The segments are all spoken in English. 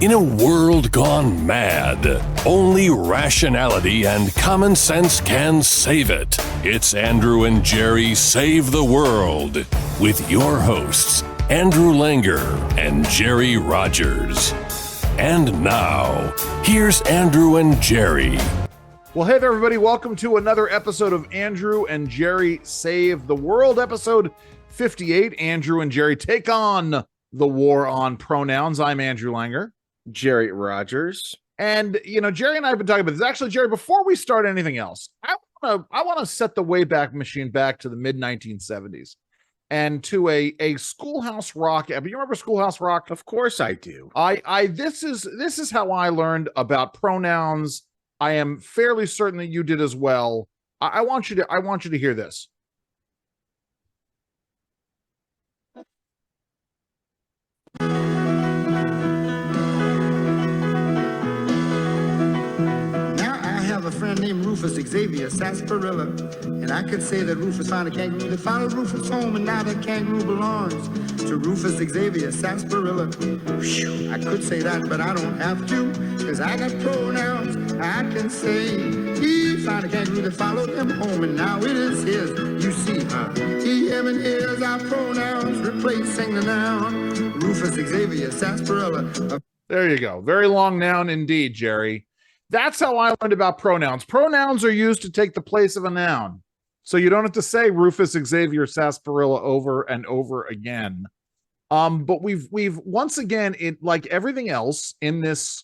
In a world gone mad, only rationality and common sense can save it. It's Andrew and Jerry Save the World with your hosts, Andrew Langer and Jerry Rogers. And now, here's Andrew and Jerry. Well, hey there, everybody. Welcome to another episode of Andrew and Jerry Save the World, episode 58. Andrew and Jerry take on the war on pronouns. I'm Andrew Langer. Jerry Rogers. And, Jerry and I have been talking about this. Actually, Jerry, before we start anything else, I want to set the Wayback Machine back to the mid-1970s and to a Schoolhouse Rock. You remember Schoolhouse Rock? Of course I do. This is how I learned about pronouns. I am fairly certain that you did as well. I want you to hear this. A friend named Rufus Xavier Sarsaparilla, and I could say that Rufus found a kangaroo that followed Rufus home, and now that kangaroo belongs to Rufus Xavier Sarsaparilla. Whew, I could say that, but I don't have to, because I got pronouns I can say. He found a kangaroo that followed him home, and now it is his. You see, he, him, and his are pronouns replacing the noun. Rufus Xavier Sarsaparilla. There you go. Very long noun indeed, Jerry. That's how I learned about pronouns. Pronouns are used to take the place of a noun. So you don't have to say Rufus Xavier Sarsaparilla over and over again. But we've once again, like everything else in this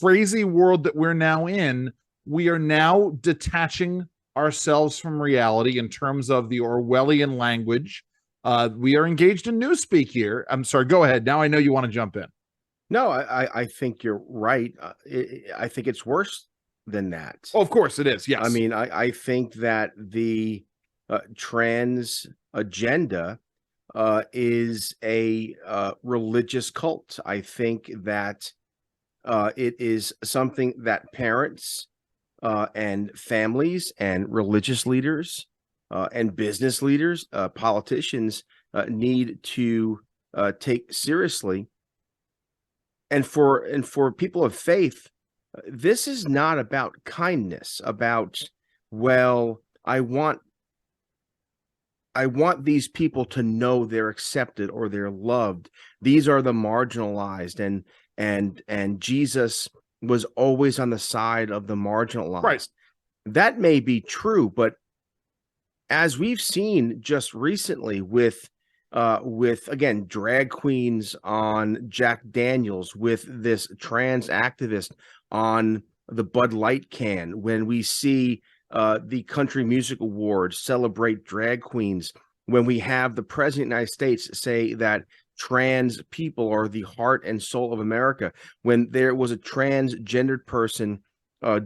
crazy world that we're now in, we are now detaching ourselves from reality in terms of the Orwellian language. We are engaged in newspeak here. I'm sorry, go ahead. Now I know you want to jump in. No, I think you're right. I think it's worse than that. Oh, of course it is. Yes. I mean, I think that the trans agenda is a religious cult. I think that it is something that parents and families and religious leaders and business leaders, politicians need to take seriously. And for people of faith, this is not about kindness, about, well, I want these people to know they're accepted or they're loved. These are the marginalized, and Jesus was always on the side of the marginalized. Right. That may be true, but as we've seen just recently with again drag queens on Jack Daniels, with this trans activist on the Bud Light can, when we see the Country Music Awards celebrate drag queens, when we have the President of the United States say that trans people are the heart and soul of America, when there was a transgendered person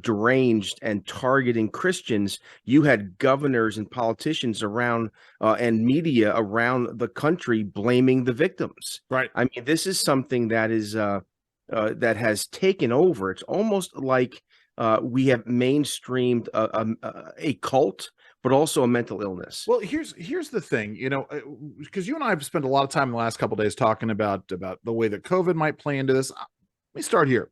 deranged and targeting Christians, you had governors and politicians around and media around the country blaming the victims. Right. I mean, this is something that is that has taken over. It's almost like we have mainstreamed a cult, but also a mental illness. Well, here's the thing, because you and I have spent a lot of time in the last couple of days talking about the way that COVID might play into this. Let me start here.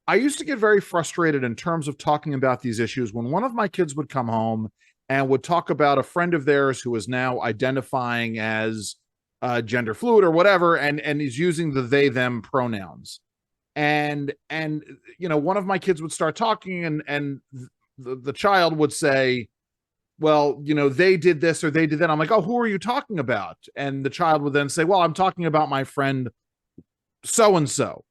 I used to get very frustrated in terms of talking about these issues when one of my kids would come home and would talk about a friend of theirs who is now identifying as gender fluid or whatever, and is using the they them pronouns. And one of my kids would start talking, and the child would say, well, they did this or they did that. I'm like, oh, who are you talking about? And the child would then say, well, I'm talking about my friend so-and-so.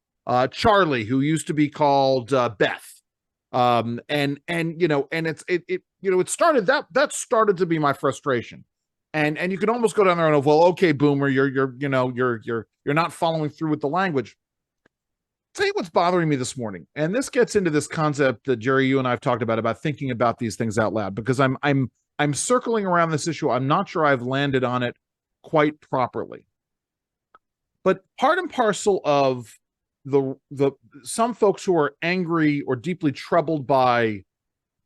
Charlie, who used to be called Beth, it started that started to be my frustration, and you can almost go down there and go, well, okay, boomer, you're not following through with the language. Tell you what's bothering me this morning, and this gets into this concept that Jerry, you and I have talked about thinking about these things out loud, because I'm circling around this issue. I'm not sure I've landed on it quite properly, but part and parcel of the some folks who are angry or deeply troubled by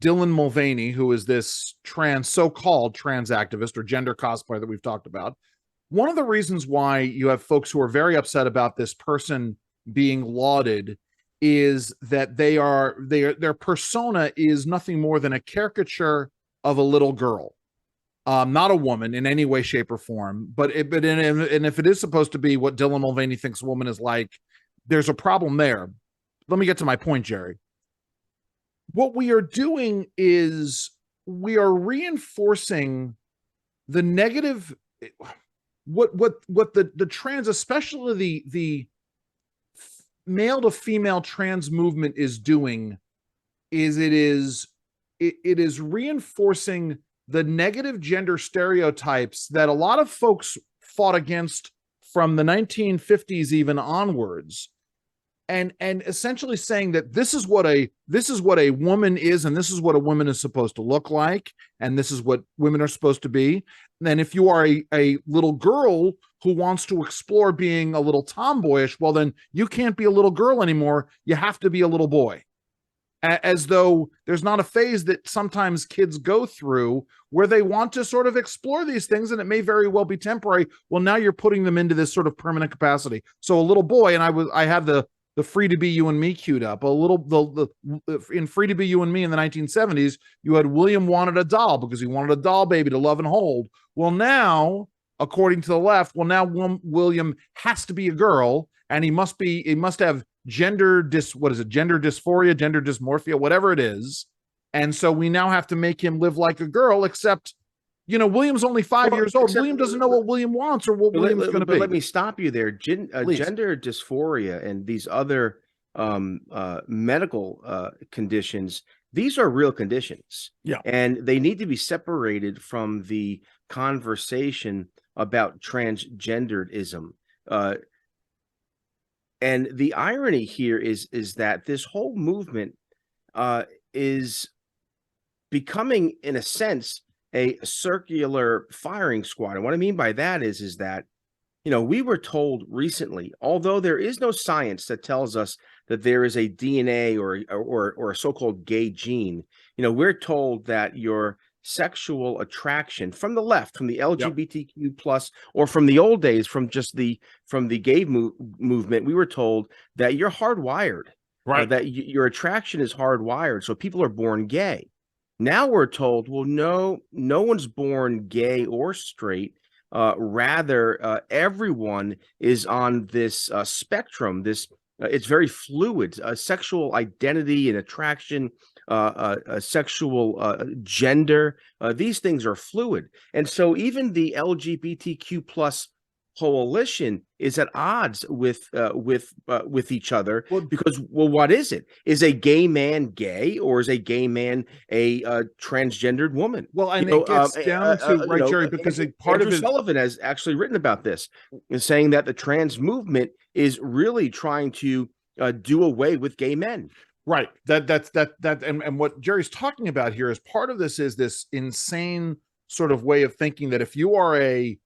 Dylan Mulvaney, who is this so-called trans activist or gender cosplayer that we've talked about. One of the reasons why you have folks who are very upset about this person being lauded is that their persona is nothing more than a caricature of a little girl, not a woman in any way, shape, or form. And if it is supposed to be what Dylan Mulvaney thinks a woman is like, there's a problem there. Let me get to my point, Jerry. What we are doing is we are reinforcing the negative, what the trans, especially the male to female trans movement is doing is it is reinforcing the negative gender stereotypes that a lot of folks fought against from the 1950s even onwards, and essentially saying that this is what a woman is, and this is what a woman is supposed to look like, and this is what women are supposed to be. And then if you are a little girl who wants to explore being a little tomboyish, well, then you can't be a little girl anymore. You have to be a little boy. As though there's not a phase that sometimes kids go through where they want to sort of explore these things, and it may very well be temporary. Well, now you're putting them into this sort of permanent capacity. So a little boy, and I had the Free to Be You and Me queued up. In Free to Be You and Me in the 1970s, you had William wanted a doll because he wanted a doll baby to love and hold. Well, now, according to the left, William has to be a girl, and he must have gender dysphoria, gender dysmorphia, whatever it is. And so we now have to make him live like a girl, except, William's only 5 years old. William doesn't know what William wants or what William's going to be. Let me stop you there. Gender dysphoria and these other medical conditions, these are real conditions. Yeah. And they need to be separated from the conversation about transgenderism. And the irony here is that this whole movement is becoming, in a sense, a circular firing squad. And what I mean by that is that, we were told recently, although there is no science that tells us that there is a DNA or a so-called gay gene, we're told that your sexual attraction from the left, from the LGBTQ plus, or from the old days, from the gay movement, we were told that you're hardwired, right? That your attraction is hardwired. So people are born gay. Now we're told, well, no one's born gay or straight. Rather, everyone is on this spectrum. It's very fluid. Sexual identity and attraction, sexual gender, these things are fluid. And so even the LGBTQ plus coalition is at odds with each other, because what is it? Is a gay man gay, or is a gay man a transgendered woman? Well, and it gets down to Jerry, because part Andrew of it, Sullivan has actually written about this, and saying that the trans movement is really trying to do away with gay men. Right. And what Jerry's talking about here is part of this is this insane sort of way of thinking that if you're a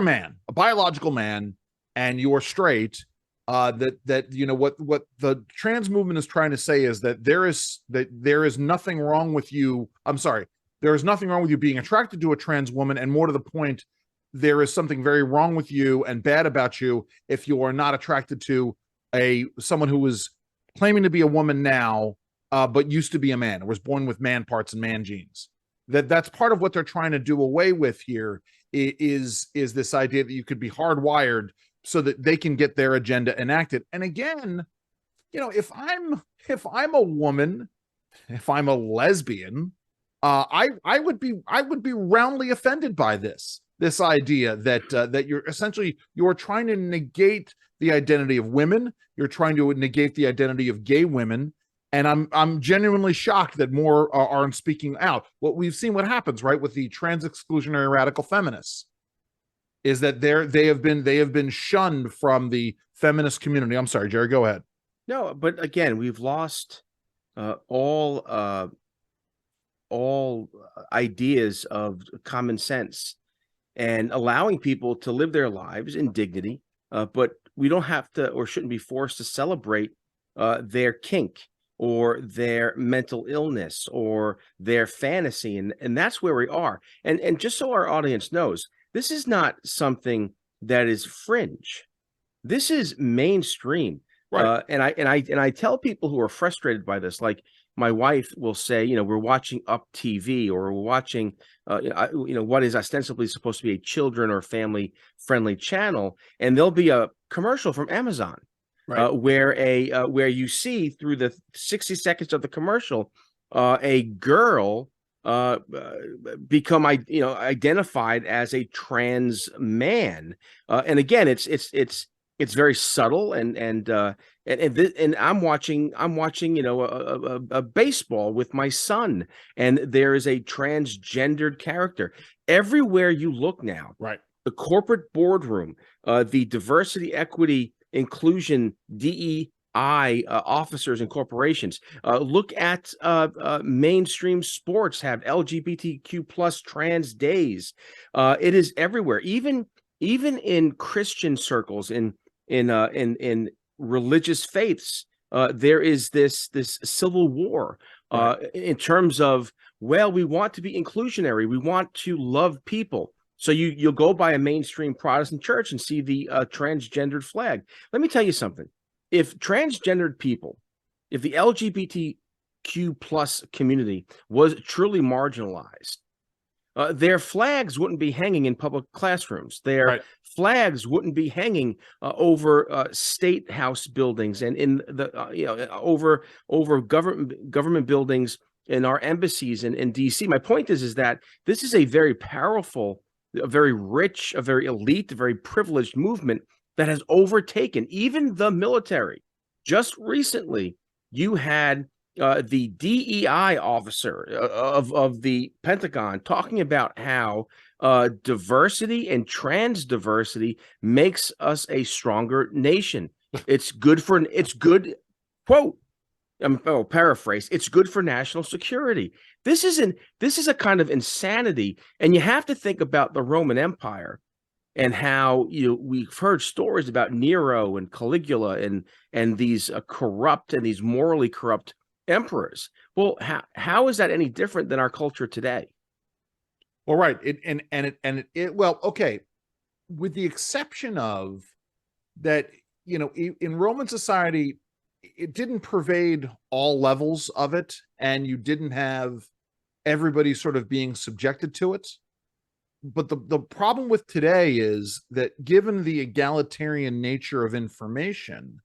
man, a biological man, and you're straight, what the trans movement is trying to say is that there is nothing wrong with you. I'm sorry, there is nothing wrong with you being attracted to a trans woman, and more to the point, there is something very wrong with you and bad about you if you are not attracted to someone who is claiming to be a woman now, but used to be a man, or was born with man parts and man genes. That's part of what they're trying to do away with here, is this idea that you could be hardwired so that they can get their agenda enacted. And again, if I'm a woman, if I'm a lesbian, I would be roundly offended by this idea that you're trying to negate the identity of women, you're trying to negate the identity of gay women. And I'm genuinely shocked that more aren't speaking out. What happens, right, with the trans exclusionary radical feminists is that they have been shunned from the feminist community. I'm sorry, Jerry, go ahead. No, but again, we've lost all ideas of common sense and allowing people to live their lives in dignity. But we don't have to, or shouldn't be forced to celebrate their kink, or their mental illness, or their fantasy. And that's where we are. And just so our audience knows, this is not something that is fringe. This is mainstream. Right. And I tell people who are frustrated by this, like my wife will say, we're watching Up TV, or we're watching, what is ostensibly supposed to be a children or family friendly channel, and there'll be a commercial from Amazon, Right. where you see through the 60 seconds of the commercial, a girl become identified as a trans man, and again, it's very subtle, and I'm watching a baseball with my son, and there is a transgendered character everywhere you look now. Right. The corporate boardroom, the diversity, equity, inclusion, DEI officers and corporations. Look at mainstream sports have LGBTQ plus trans days. It is everywhere, even in Christian circles, in religious faiths. There is this civil war in terms of, well, we want to be inclusionary, we want to love people. So you'll go by a mainstream Protestant church and see the transgendered flag. Let me tell you something. If transgendered people, if the LGBTQ plus community was truly marginalized, their flags wouldn't be hanging in public classrooms. Their flags wouldn't be hanging over state house buildings, and in the over government buildings in our embassies in DC. My point is that this is a very powerful, a very rich, a very elite, a very privileged movement that has overtaken even the military. Just recently, you had the DEI officer of the Pentagon talking about how diversity and trans diversity makes us a stronger nation. It's good, quote, I'll paraphrase, it's good for national security. This is a kind of insanity. And you have to think about the Roman Empire and how we've heard stories about Nero and Caligula and these corrupt and these morally corrupt emperors. Well, how is that any different than our culture today? Well, right. Well, okay. With the exception of that, in Roman society, it didn't pervade all levels of it, and you didn't have everybody sort of being subjected to it. But the problem with today is that, given the egalitarian nature of information,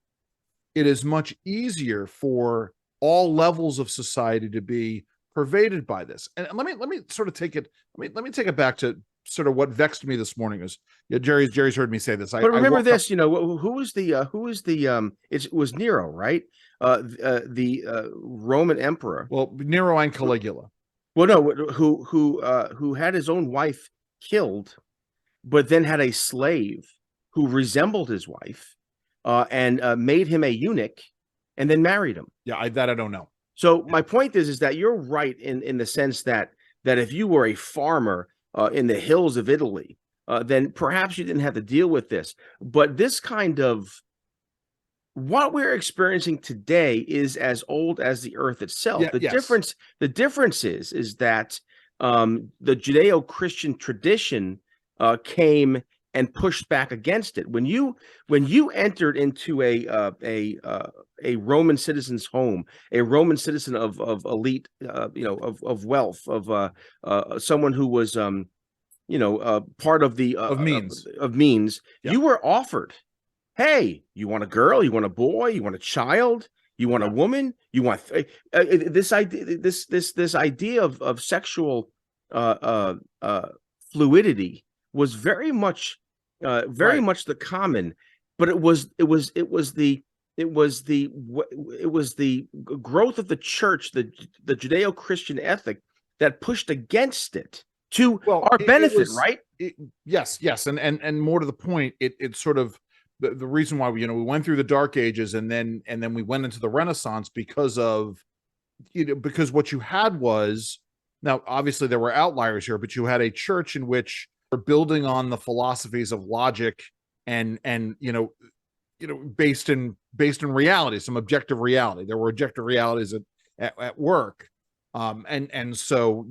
it is much easier for all levels of society to be pervaded by this. And let me sort of take it. Let me take it back to sort of what vexed me this morning. Is Jerry's heard me say this. But remember this, who was it was Nero, right? The Roman emperor. Well, Nero and Caligula. Well, no, who had his own wife killed, but then had a slave who resembled his wife, and made him a eunuch, and then married him. Yeah, I don't know. So my point is that you're right in the sense that if you were a farmer in the hills of Italy, then perhaps you didn't have to deal with this. But this kind of what we're experiencing today is as old as the earth itself. Yeah, the difference is that the Judeo-Christian tradition came and pushed back against it. When you entered into a Roman citizen's home, a Roman citizen of elite, of wealth, of someone who was part of the means, you were offered, hey, you want a girl, you want a boy, you want a child, you want a woman, you want this idea of sexual fluidity was very much the common, but it was the growth of the church, the Judeo-Christian ethic, that pushed against it to our benefit, right? Yes, and more to the point, it sort of the reason why we went through the Dark Ages and then we went into the Renaissance because what you had was, now obviously there were outliers here, but you had a church in which are building on the philosophies of logic and based in reality, some objective reality. There were objective realities at work, and so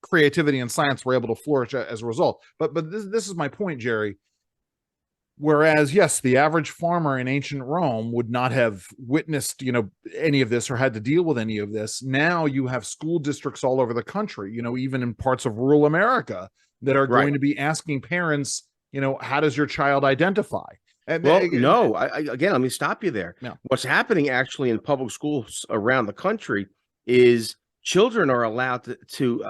creativity and science were able to flourish as a result. But this is my point, Jerry. Whereas, yes, the average farmer in ancient Rome would not have witnessed, any of this or had to deal with any of this. Now you have school districts all over the country, even in parts of rural America that are going to be asking parents, how does your child identify? And no, again, let me stop you there. No. What's happening actually in public schools around the country is children are allowed to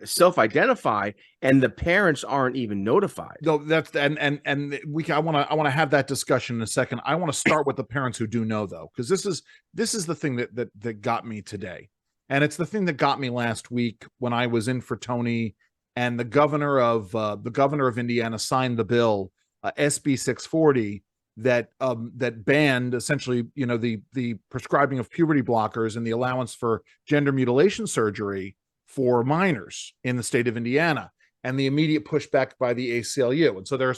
self-identify, and the parents aren't even notified. No, that's I want to have that discussion in a second. I want to start with the parents who do know, though, because this is the thing that got me today, and it's the thing that got me last week when I was in for Tony, and the governor of Indiana signed the bill, SB 640, that banned essentially, the prescribing of puberty blockers and the allowance for gender mutilation surgery for minors in the state of Indiana, and the immediate pushback by the ACLU. And so there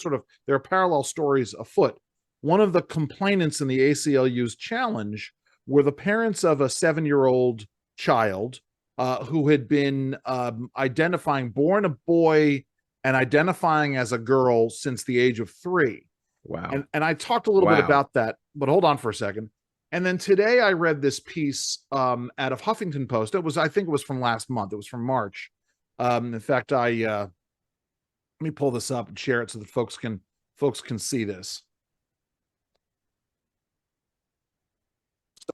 are parallel stories afoot. One of the complainants in the ACLU's challenge were the parents of a 7-year-old child who had been born a boy and identifying as a girl since the age of 3. Wow. And I talked a little bit about that, but hold on for a second. And then today I read this piece out of Huffington Post. I think it was from last month. It was from March. In fact, let me pull this up and share it so that folks can see this.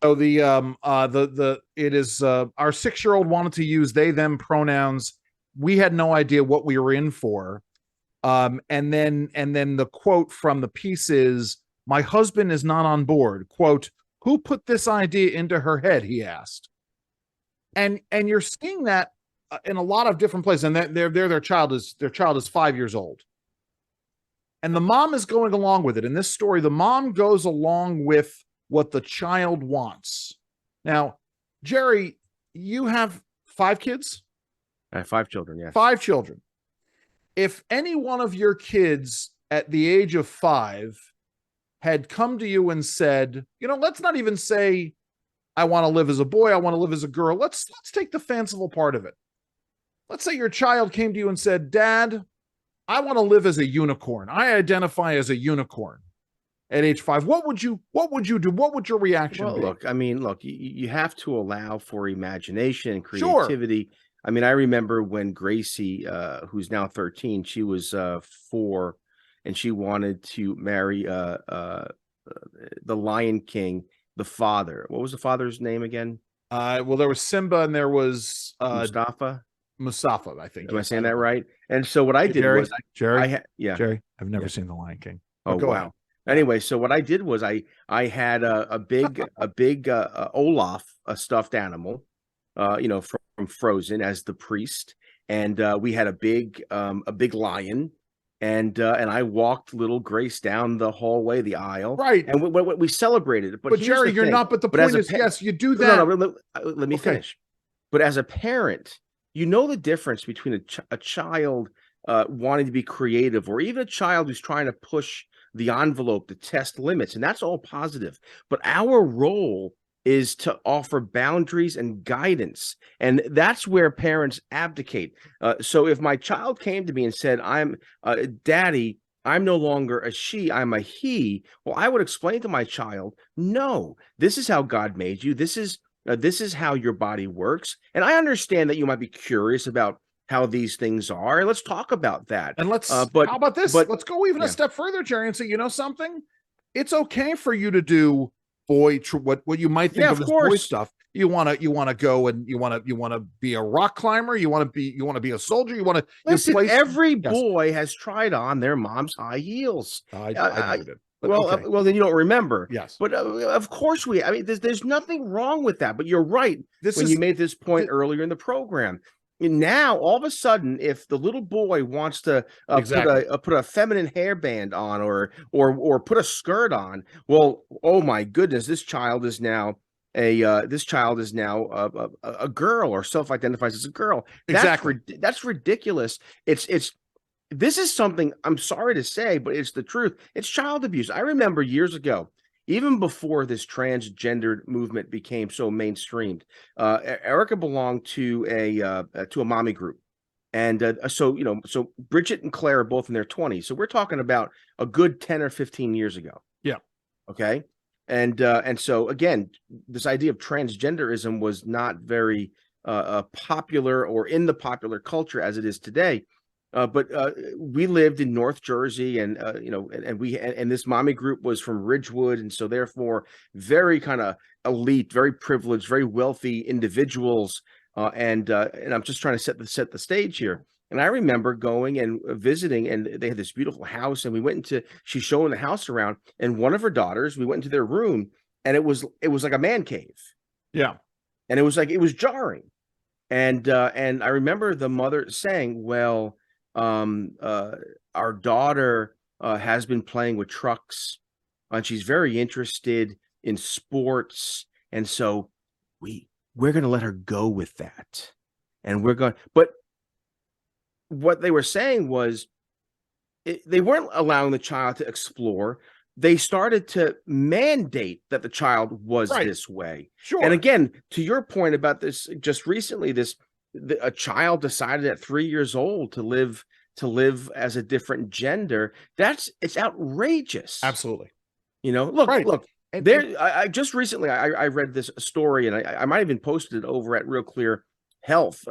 So it is our 6-year-old wanted to use they them pronouns. We had no idea what we were in for. And then the quote from the piece is, "My husband is not on board." Quote, "Who put this idea into her head?" he asked. And you're seeing that in a lot of different places. And their child is 5 years old. And the mom is going along with it. In this story, the mom goes along with what the child wants. Now, Jerry, you have 5 kids? I have 5 children, yes. 5 children. If any one of your kids at the age of 5 had come to you and said, let's not even say, I want to live as a boy, I want to live as a girl. Let's take the fanciful part of it. Let's say your child came to you and said, "Dad, I want to live as a unicorn. I identify as a unicorn." At age 5, what would you do? What would your reaction be? Look, you have to allow for imagination and creativity. Sure. I mean, I remember when Gracie, who's now 13, she was 4, and she wanted to marry the Lion King, the father. What was the father's name again? Well, there was Simba and there was Mustafa, I think. Am I saying that right? And so what I did was, Jerry, I've never seen the Lion King. Oh, go wow. ahead. Anyway, so what I did was I had a big Olaf, a stuffed animal, from Frozen, as the priest, and we had a big lion, and I walked little Grace down the hallway, the aisle, right, and we celebrated it. But Jerry, you're not. But the point is, yes, you do that. No, let me finish. But as a parent, you know the difference between a child wanting to be creative, or even a child who's trying to push the envelope to test limits, and that's all positive. But our role is to offer boundaries and guidance, and that's where parents abdicate. So if my child came to me and said, "Daddy, I'm no longer a she, I'm a he," well, I would explain to my child, "No, this is how God made you. This is how your body works." And I understand that you might be curious about how these things are, and let's talk about that. And let's how about this? Let's go even a step further, Jerry, and say, you know something? It's okay for you to do what you might think of as boy stuff. You want to go and you want to be a rock climber. You want to be a soldier. You want to listen. Every boy has tried on their mom's high heels. I never did. Well, then you don't remember. Yes, but of course there's nothing wrong with that. But you're right. You made this point earlier in the program. And now, all of a sudden, if the little boy wants to put a feminine hairband on, or put a skirt on, well, oh my goodness, this child is now a girl, or self-identifies as a girl. That's ridiculous. This is something, I'm sorry to say, but it's the truth. It's child abuse. I remember years ago, even before this transgender movement became so mainstreamed, Erica belonged to a mommy group, And so Bridget and Claire are both in their 20s. So we're talking about a good 10 or 15 years ago. Yeah. Okay. And so again, this idea of transgenderism was not very popular or in the popular culture as it is today. But we lived in North Jersey, and and this mommy group was from Ridgewood, and so therefore very kind of elite, very privileged, very wealthy individuals. And I'm just trying to set the stage here. And I remember going and visiting, and they had this beautiful house, and we went into, she's showing the house around, and one of her daughters, we went into their room, and it was like a man cave. Yeah. And it was jarring. And I remember the mother saying, well, our daughter has been playing with trucks, and she's very interested in sports. And so we're going to let her go with that. And but what they were saying was they weren't allowing the child to explore. They started to mandate that the child was this way. Sure. And again, to your point about this, just recently, a child decided at 3 years old to live as a different gender. It's outrageous. Absolutely. Look. I just recently I read this story, and I might even posted it over at Real Clear Health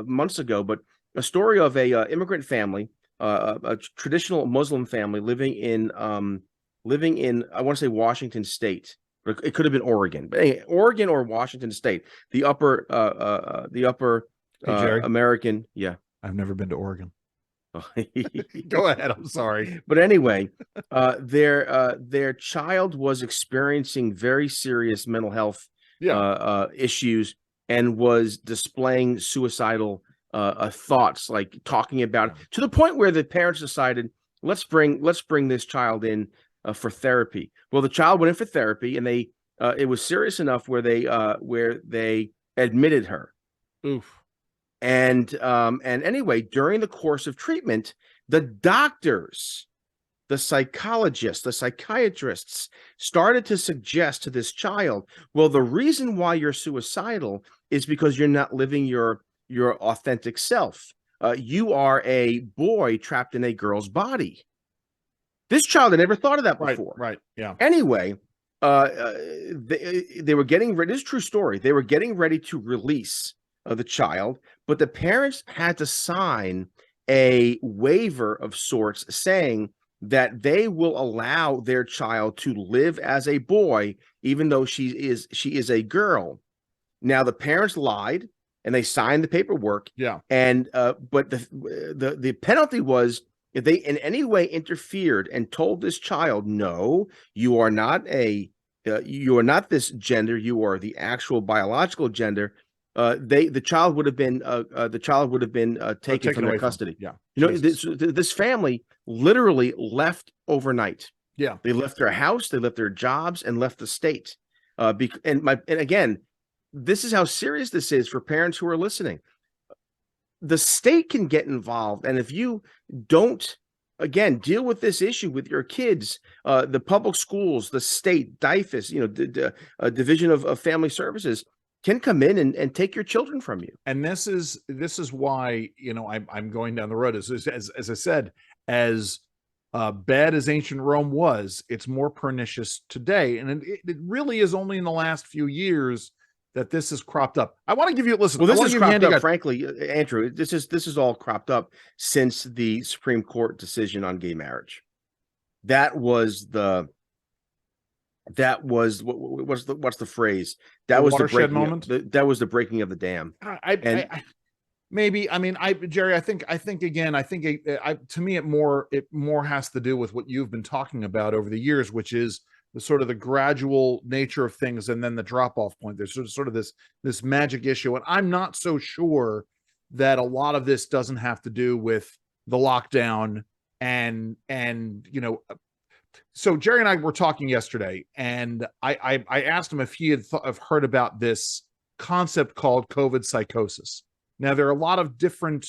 months ago, but a story of a immigrant family, a traditional Muslim family living in I want to say Washington State. It could have been Oregon, but anyway, Oregon or Washington State, the upper Jerry, American. Yeah, I've never been to Oregon. Go ahead. I'm sorry. But anyway, their child was experiencing very serious mental health issues and was displaying suicidal thoughts, like talking about it, to the point where the parents decided, let's bring this child in for therapy. Well, the child went in for therapy, and it was serious enough where they admitted her. Oof. And anyway, during the course of treatment, the doctors, the psychologists, the psychiatrists started to suggest to this child, well, the reason why you're suicidal is because you're not living your authentic self. You are a boy trapped in a girl's body. This child had never thought of that before. Right. Yeah. Anyway, they were getting ready. This is a true story. They were getting ready to release the child, but the parents had to sign a waiver of sorts saying that they will allow their child to live as a boy, even though she is a girl. Now, the parents lied, and they signed the paperwork. Yeah. And but the penalty was, if they in any way interfered and told this child, no, you are not this gender, you are the actual biological gender, the child would have been taken from their custody. Yeah. This family literally left overnight. Yeah. They left their house, they left their jobs, and left the state. And again, this is how serious this is for parents who are listening. The state can get involved, and if you don't, again, deal with this issue with your kids, the public schools, the state, DIFAS, Division of Family Services, can come in and take your children from you. And this is why, I'm going down the road, as I said, as bad as ancient Rome was, it's more pernicious today. And it really is only in the last few years that this has cropped up. I want to give you, listen. Well, this is cropped up, frankly, Andrew. This is all cropped up since the Supreme Court decision on gay marriage. What's the phrase? That was the breaking moment. That was the breaking of the dam. Jerry, I think again, to me, it more has to do with what you've been talking about over the years, which is the sort of the gradual nature of things, and then the drop-off point. There's sort of this magic issue, and I'm not so sure that a lot of this doesn't have to do with the lockdown and So Jerry and I were talking yesterday, and I asked him if he had heard about this concept called COVID psychosis. Now, there are a lot of different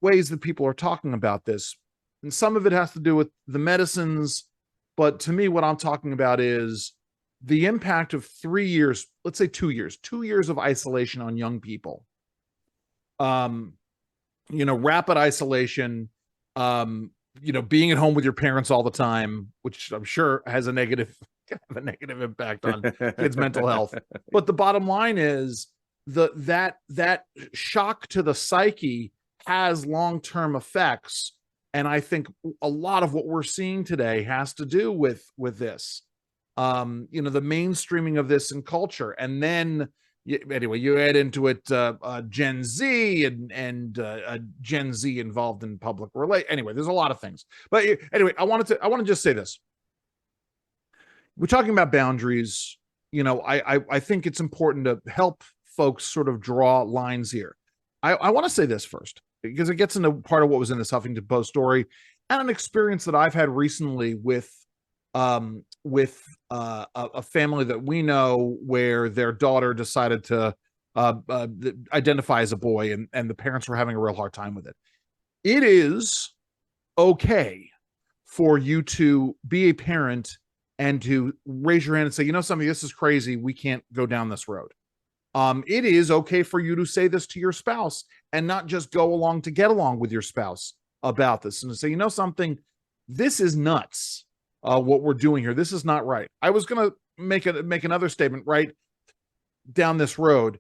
ways that people are talking about this, and some of it has to do with the medicines. But to me, what I'm talking about is the impact of 3 years, let's say 2 years of isolation on young people. rapid isolation, being at home with your parents all the time, which I'm sure has a negative impact on kids' mental health. But the bottom line is that shock to the psyche has long-term effects. And I think a lot of what we're seeing today has to do with this, the mainstreaming of this in culture. And then anyway, you add into it Gen Z and Gen Z involved in public relate. Anyway, there's a lot of things. But anyway, I want to just say this. We're talking about boundaries. I think it's important to help folks sort of draw lines here. I want to say this first, because it gets into part of what was in this Huffington Post story and an experience that I've had recently with a family that we know where their daughter decided to identify as a boy, and the parents were having a real hard time with it. It is okay for you to be a parent and to raise your hand and say, something, this is crazy. We can't go down this road. It is okay for you to say this to your spouse and not just go along to get along with your spouse about this and to say, something, this is nuts. What we're doing here, this is not right. I was going to make another statement right down this road.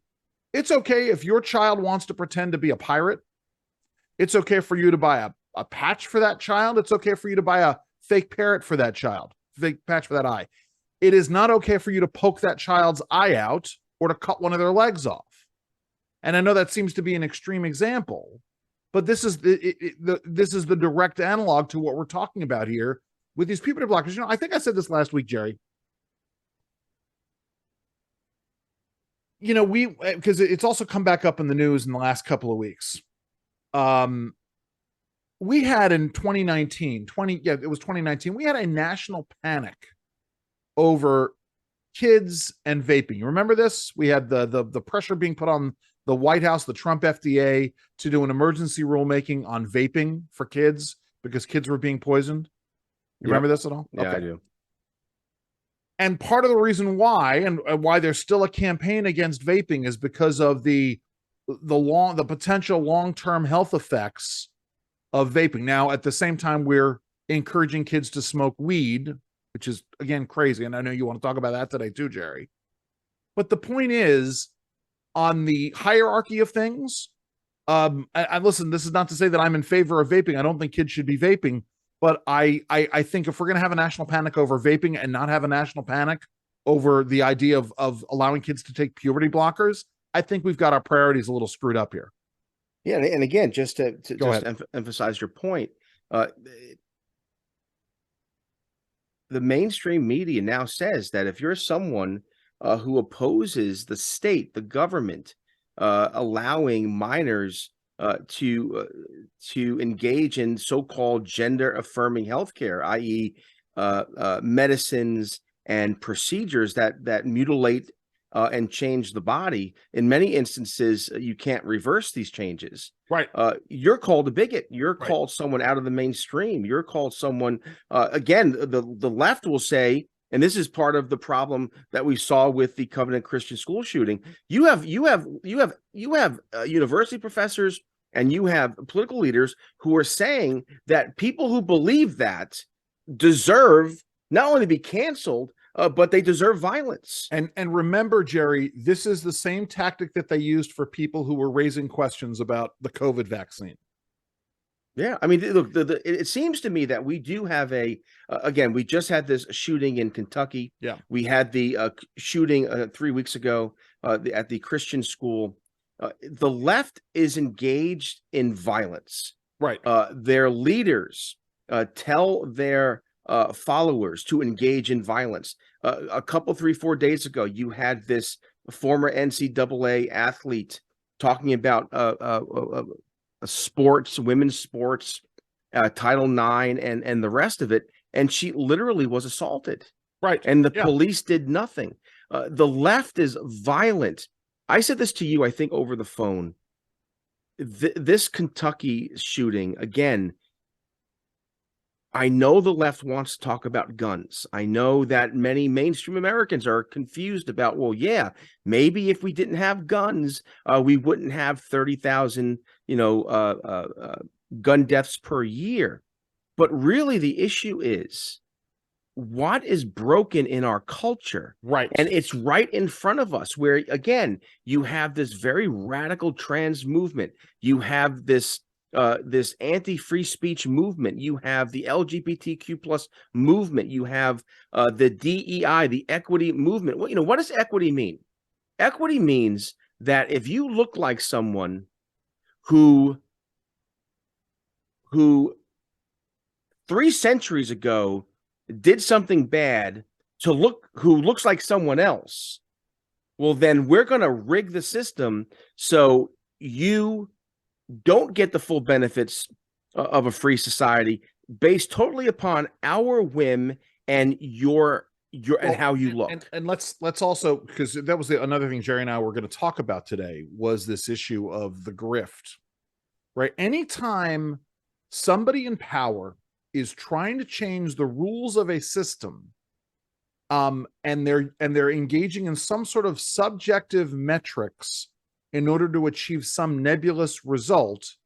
It's okay if your child wants to pretend to be a pirate. It's okay for you to buy a patch for that child. It's okay for you to buy a fake parrot for that child, fake patch for that eye. It is not okay for you to poke that child's eye out or to cut one of their legs off. And I know that seems to be an extreme example, but this is the direct analog to what we're talking about here with these puberty blockers. I think I said this last week, Jerry. Because it's also come back up in the news in the last couple of weeks. We had in 2019, it was 2019, we had a national panic over kids and vaping. You remember this? We had the pressure being put on the White House, the Trump FDA, to do an emergency rulemaking on vaping for kids because kids were being poisoned. You remember this at all? Yeah, okay. I do. And part of the reason why, and why there's still a campaign against vaping, is because of the potential long-term health effects of vaping. Now, at the same time, we're encouraging kids to smoke weed, which is, again, crazy. And I know you want to talk about that today too, Jerry. But the point is, on the hierarchy of things, and listen, this is not to say that I'm in favor of vaping. I don't think kids should be vaping. But I think if we're going to have a national panic over vaping and not have a national panic over the idea of allowing kids to take puberty blockers, I think we've got our priorities a little screwed up here. Yeah, and again, just to emphasize your point, the mainstream media now says that if you're someone who opposes the state, the government, allowing minors to engage in so-called gender-affirming healthcare, i.e., medicines and procedures that mutilate and change the body. In many instances, you can't reverse these changes. Right. You're called a bigot. You're right. called someone out of the mainstream. You're called someone. Again, the left will say, and this is part of the problem that we saw with the Covenant Christian school shooting. You have university professors and you have political leaders who are saying that people who believe that deserve not only to be canceled, but they deserve violence. And remember, Jerry, this is the same tactic that they used for people who were raising questions about the COVID vaccine. Yeah, I mean, look, it seems to me that we do have again, we just had this shooting in Kentucky. Yeah. We had the shooting 3 weeks ago at the Christian school. The left is engaged in violence. Right. Their leaders tell their followers to engage in violence. A couple, 3-4 days ago, you had this former NCAA athlete talking about sports, women's sports, Title IX, and the rest of it, and she literally was assaulted. Right. And the police did nothing. The left is violent. I said this to you, I think, over the phone. This Kentucky shooting, again, I know the left wants to talk about guns. I know that many mainstream Americans are confused about, well, yeah, maybe if we didn't have guns, we wouldn't have 30,000 gun deaths per year. But really, the issue is what is broken in our culture. Right. And it's right in front of us where, again, you have this very radical trans movement. You have this anti-free speech movement. You have the LGBTQ plus movement. You have the DEI, the equity movement. Well, what does equity mean? Equity means that if you look like someone who 3 centuries ago did something bad who looks like someone else, well, then we're going to rig the system so you don't get the full benefits of a free society based totally upon our whim and and how you look. And let's also, because that was another thing Jerry and I were going to talk about today, was this issue of the grift, right? Anytime somebody in power is trying to change the rules of a system, and they're engaging in some sort of subjective metrics in order to achieve some nebulous result,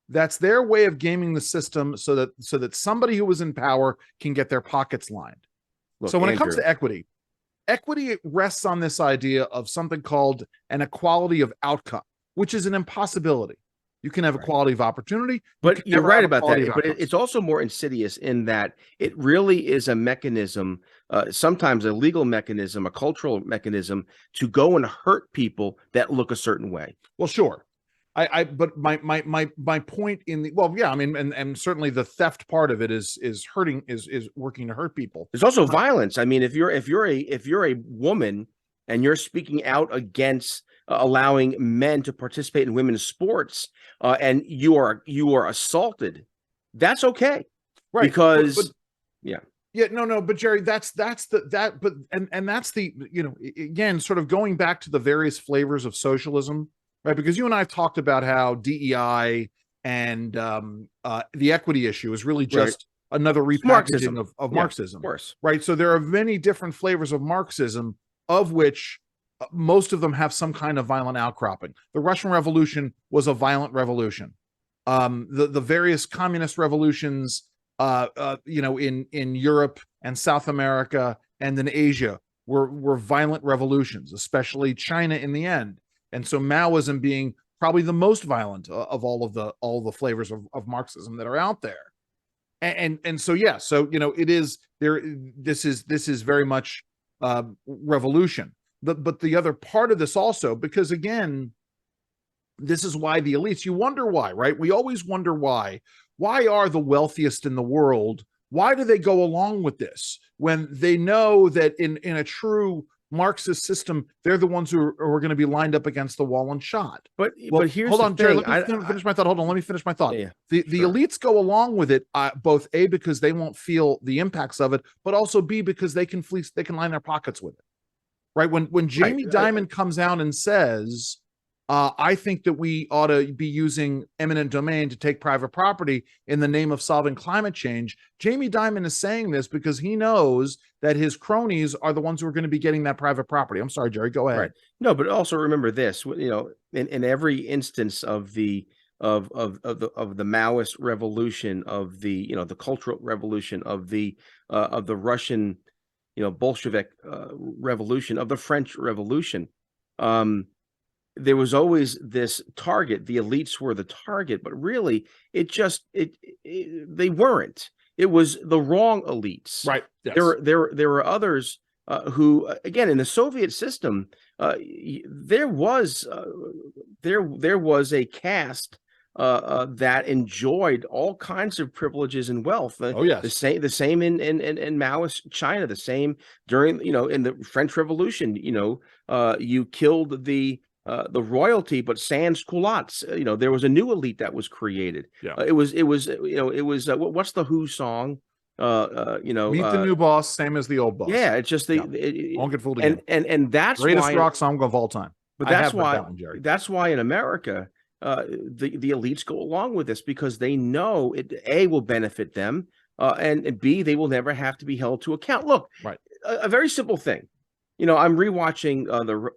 that's their way of gaming the system so that somebody who was in power can get their pockets lined. Look, so when Andrew, it comes to equity rests on this idea of something called an equality of outcome, which is an impossibility. You can have equality of opportunity, but you're right about that. But outcomes. It's also more insidious in that it really is a mechanism, sometimes a legal mechanism, a cultural mechanism, to go and hurt people that look a certain way. Well, sure. But my point and certainly the theft part of it is hurting, is working to hurt people. There's also violence. I mean, if you're a woman and you're speaking out against allowing men to participate in women's sports, and you are assaulted, that's okay, right? Because but Jerry, that's the again, sort of going back to the various flavors of socialism. Right, because you and I have talked about how DEI and the equity issue is really just another repackaging of Marxism. Of course. Right, so there are many different flavors of Marxism, of which most of them have some kind of violent outcropping. The Russian Revolution was a violent revolution. The various communist revolutions, in Europe and South America and in Asia were violent revolutions, especially China in the end. And so Maoism being probably the most violent of all the flavors of Marxism that are out there. And so it is there. This is very much revolution. But the other part of this also, because again, this is why the elites, you wonder why, right? We always wonder why. Why are the wealthiest in the world? Why do they go along with this when they know that in a true Marxist system, they're the ones who are going to be lined up against the wall and shot? But here's hold on, the Jerry. thing. Let me finish my thought. Hold on, let me finish my thought. Yeah, the elites go along with it, both A, because they won't feel the impacts of it, but also B, because they can line their pockets with it. Right? When Jamie Dimon comes out and says, I think that we ought to be using eminent domain to take private property in the name of solving climate change, Jamie Dimon is saying this because he knows that his cronies are the ones who are going to be getting that private property. I'm sorry, Jerry, go ahead. Right. No, but also remember this, in every instance of the Maoist revolution, of the the cultural revolution, of the Russian Bolshevik revolution, of the French Revolution, there was always this target. The elites were the target, but really they weren't. It was the wrong elites. Right. Yes. There were others who, again, in the Soviet system, there was a caste that enjoyed all kinds of privileges and wealth. Oh yes. The same in Maoist China. The same during in the French Revolution. You killed the royalty, but sans culottes. There was a new elite that was created. Yeah. It was what's the Who song? Meet the new boss, same as the old boss. Yeah, it's just won't get fooled again. And that's greatest why, rock song of all time. But that's why in America, the elites go along with this, because they know it A, will benefit them, and B, they will never have to be held to account. Look, right. A very simple thing. I'm rewatching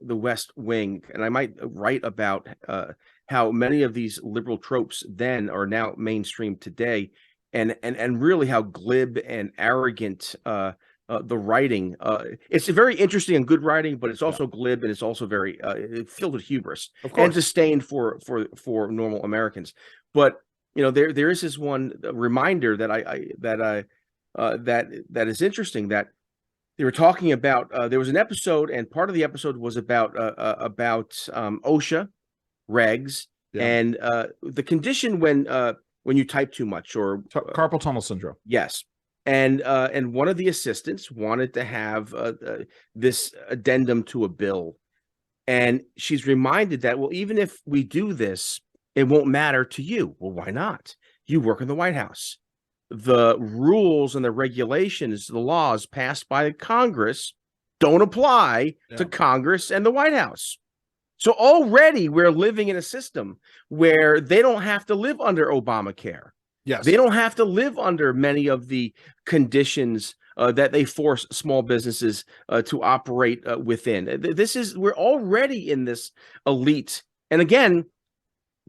the West Wing, and I might write about how many of these liberal tropes then are now mainstream today, and really how glib and arrogant the writing. It's very interesting and good writing, but it's also glib, and it's also very filled with hubris and disdain for normal Americans. But there is this one reminder that that is interesting, that they were talking about. There was an episode, and part of the episode was about OSHA regs and the condition when you type too much, or carpal tunnel syndrome. Yes. And one of the assistants wanted to have this addendum to a bill. And she's reminded that, well, even if we do this, it won't matter to you. Well, why not? You work in the White House. The rules and the regulations, the laws passed by Congress don't apply to Congress and the White House. So already we're living in a system where they don't have to live under Obamacare. Yes. They don't have to live under many of the conditions that they force small businesses to operate within. We're already in this elite. And again,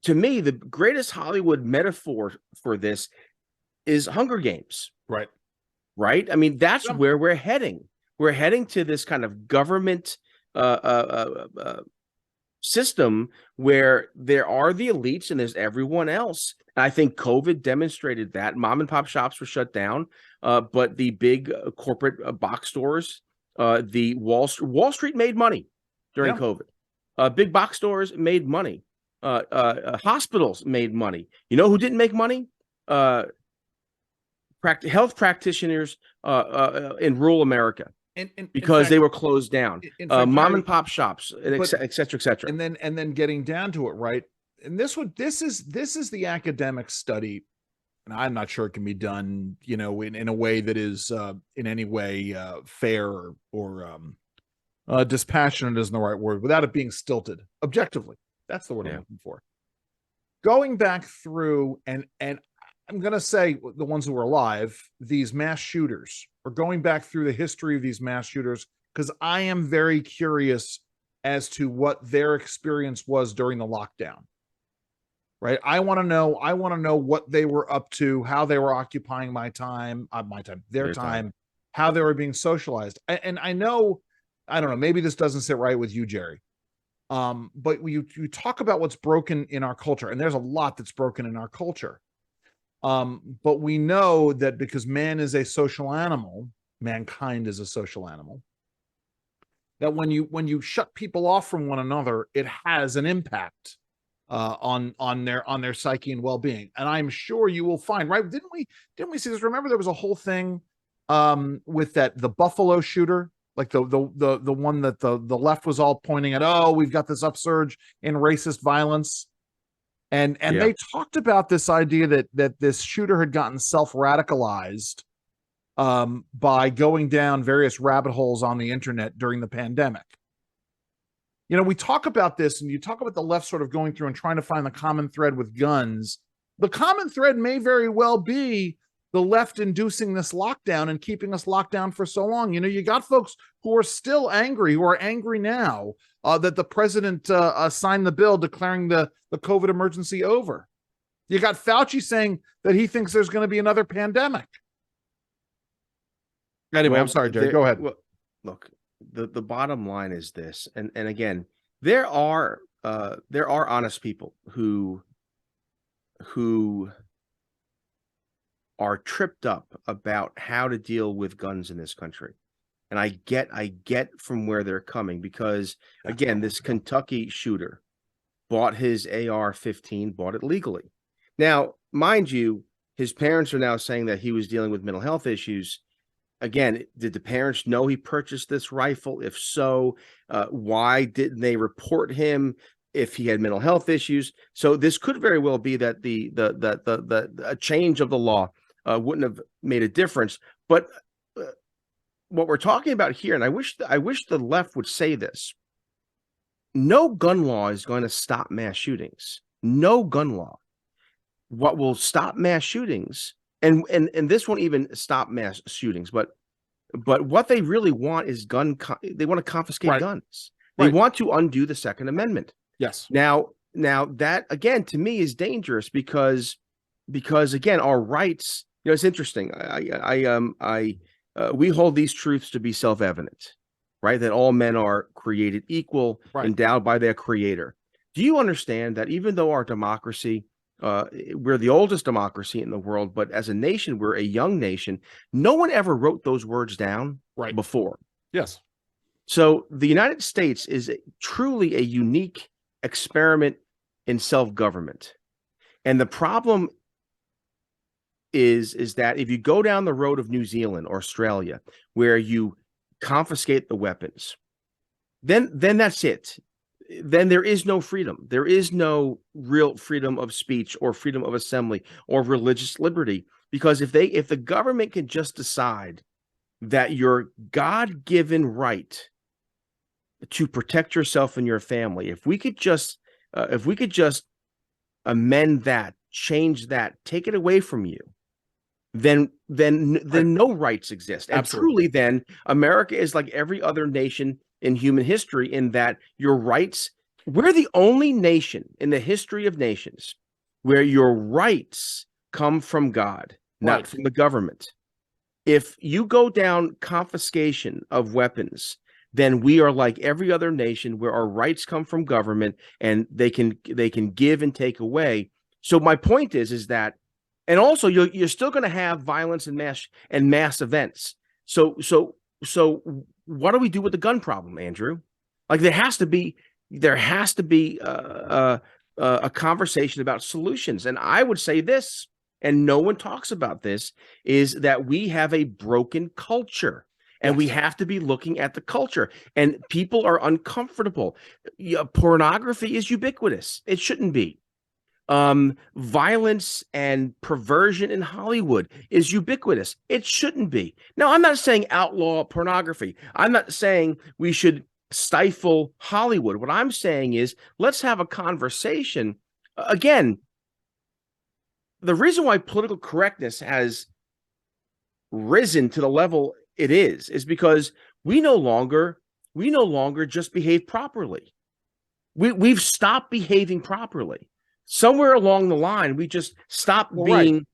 to me, the greatest Hollywood metaphor for this is Hunger Games. Right. Right? I mean, that's where we're heading. We're heading to this kind of government system where there are the elites and there's everyone else. And I think COVID demonstrated that. Mom and pop shops were shut down, but the big corporate box stores, the Wall Street made money during COVID. Big box stores made money. Hospitals made money. You know who didn't make money? Health practitioners in rural America. Because they were closed down, mom and pop shops, et cetera, et cetera. And then getting down to it, right? And this is the academic study, and I'm not sure it can be done, in a way that is in any way fair or dispassionate isn't the right word, without it being stilted. Objectively, that's the word I'm looking for. Going back through, and I'm going to say the ones who were alive, these mass shooters, or going back through the history of these mass shooters, because I am very curious as to what their experience was during the lockdown. Right. I want to know what they were up to, how they were occupying their time, how they were being socialized. And I don't know, maybe this doesn't sit right with you, Jerry. But you talk about what's broken in our culture, and there's a lot that's broken in our culture. But we know that because man is a social animal, mankind is a social animal, that when you shut people off from one another, it has an impact on their psyche and well-being. And I'm sure you will find, right? Didn't we see this? Remember there was a whole thing with the Buffalo shooter, like the one that the left was all pointing at, oh, we've got this upsurge in racist violence. And they talked about this idea that this shooter had gotten self-radicalized by going down various rabbit holes on the internet during the pandemic. We talk about this, and you talk about the left sort of going through and trying to find the common thread with guns. The common thread may very well be the left inducing this lockdown and keeping us locked down for so long. You got folks who are still angry, who are angry now that the president signed the bill declaring the COVID emergency over. You got Fauci saying that he thinks there's going to be another pandemic. Anyway, I'm sorry, Jerry. Go ahead. Well, look, the bottom line is this, and again, there are honest people who are tripped up about how to deal with guns in this country. And I get from where they're coming, because again, this Kentucky shooter bought his AR-15, bought it legally. Now, mind you, his parents are now saying that he was dealing with mental health issues. Again, did the parents know he purchased this rifle? If so, why didn't they report him if he had mental health issues? So this could very well be that a change of the law wouldn't have made a difference. But what we're talking about here, and I wish the left would say this: no gun law is going to stop mass shootings. No gun law. What will stop mass shootings, and this won't even stop mass shootings, but what they really want is they want to confiscate guns. They want to undo the Second Amendment. Yes. Now, now that again to me is dangerous because again our rights. It's interesting. We hold these truths to be self-evident, right? That all men are created equal, Right. endowed by their creator. Do you understand that even though our democracy, we're the oldest democracy in the world, but as a nation, we're a young nation, no one ever wrote those words down before. Yes. So the United States is truly a unique experiment in self-government. And the problem is that if you go down the road of New Zealand or Australia, where you confiscate the weapons, then that's it. Then there is no freedom. There is no real freedom of speech or freedom of assembly or religious liberty. Because if the government can just decide that your God-given right to protect yourself and your family, if we could just amend that, change that, take it away from you, then no rights exist. And Absolutely. truly then America is like every other nation in human history in that your rights, we're the only nation in the history of nations where your rights come from God, not from the government. If you go down confiscation of weapons, then we are like every other nation where our rights come from government and they can give and take away. So my point is that, and also you're still going to have violence and mass events. So what do we do with the gun problem, Andrew? Like there has to be a conversation about solutions. And I would say this, and no one talks about this, is that we have a broken culture. And we have to be looking at the culture. And people are uncomfortable. Pornography is ubiquitous. It shouldn't be. Violence and perversion in Hollywood is ubiquitous. It shouldn't be. Now, I'm not saying outlaw pornography. I'm not saying we should stifle Hollywood. What I'm saying is let's have a conversation. Again, the reason why political correctness has risen to the level it is because we no longer just behave properly. We've stopped behaving properly. Somewhere along the line, we just stopped being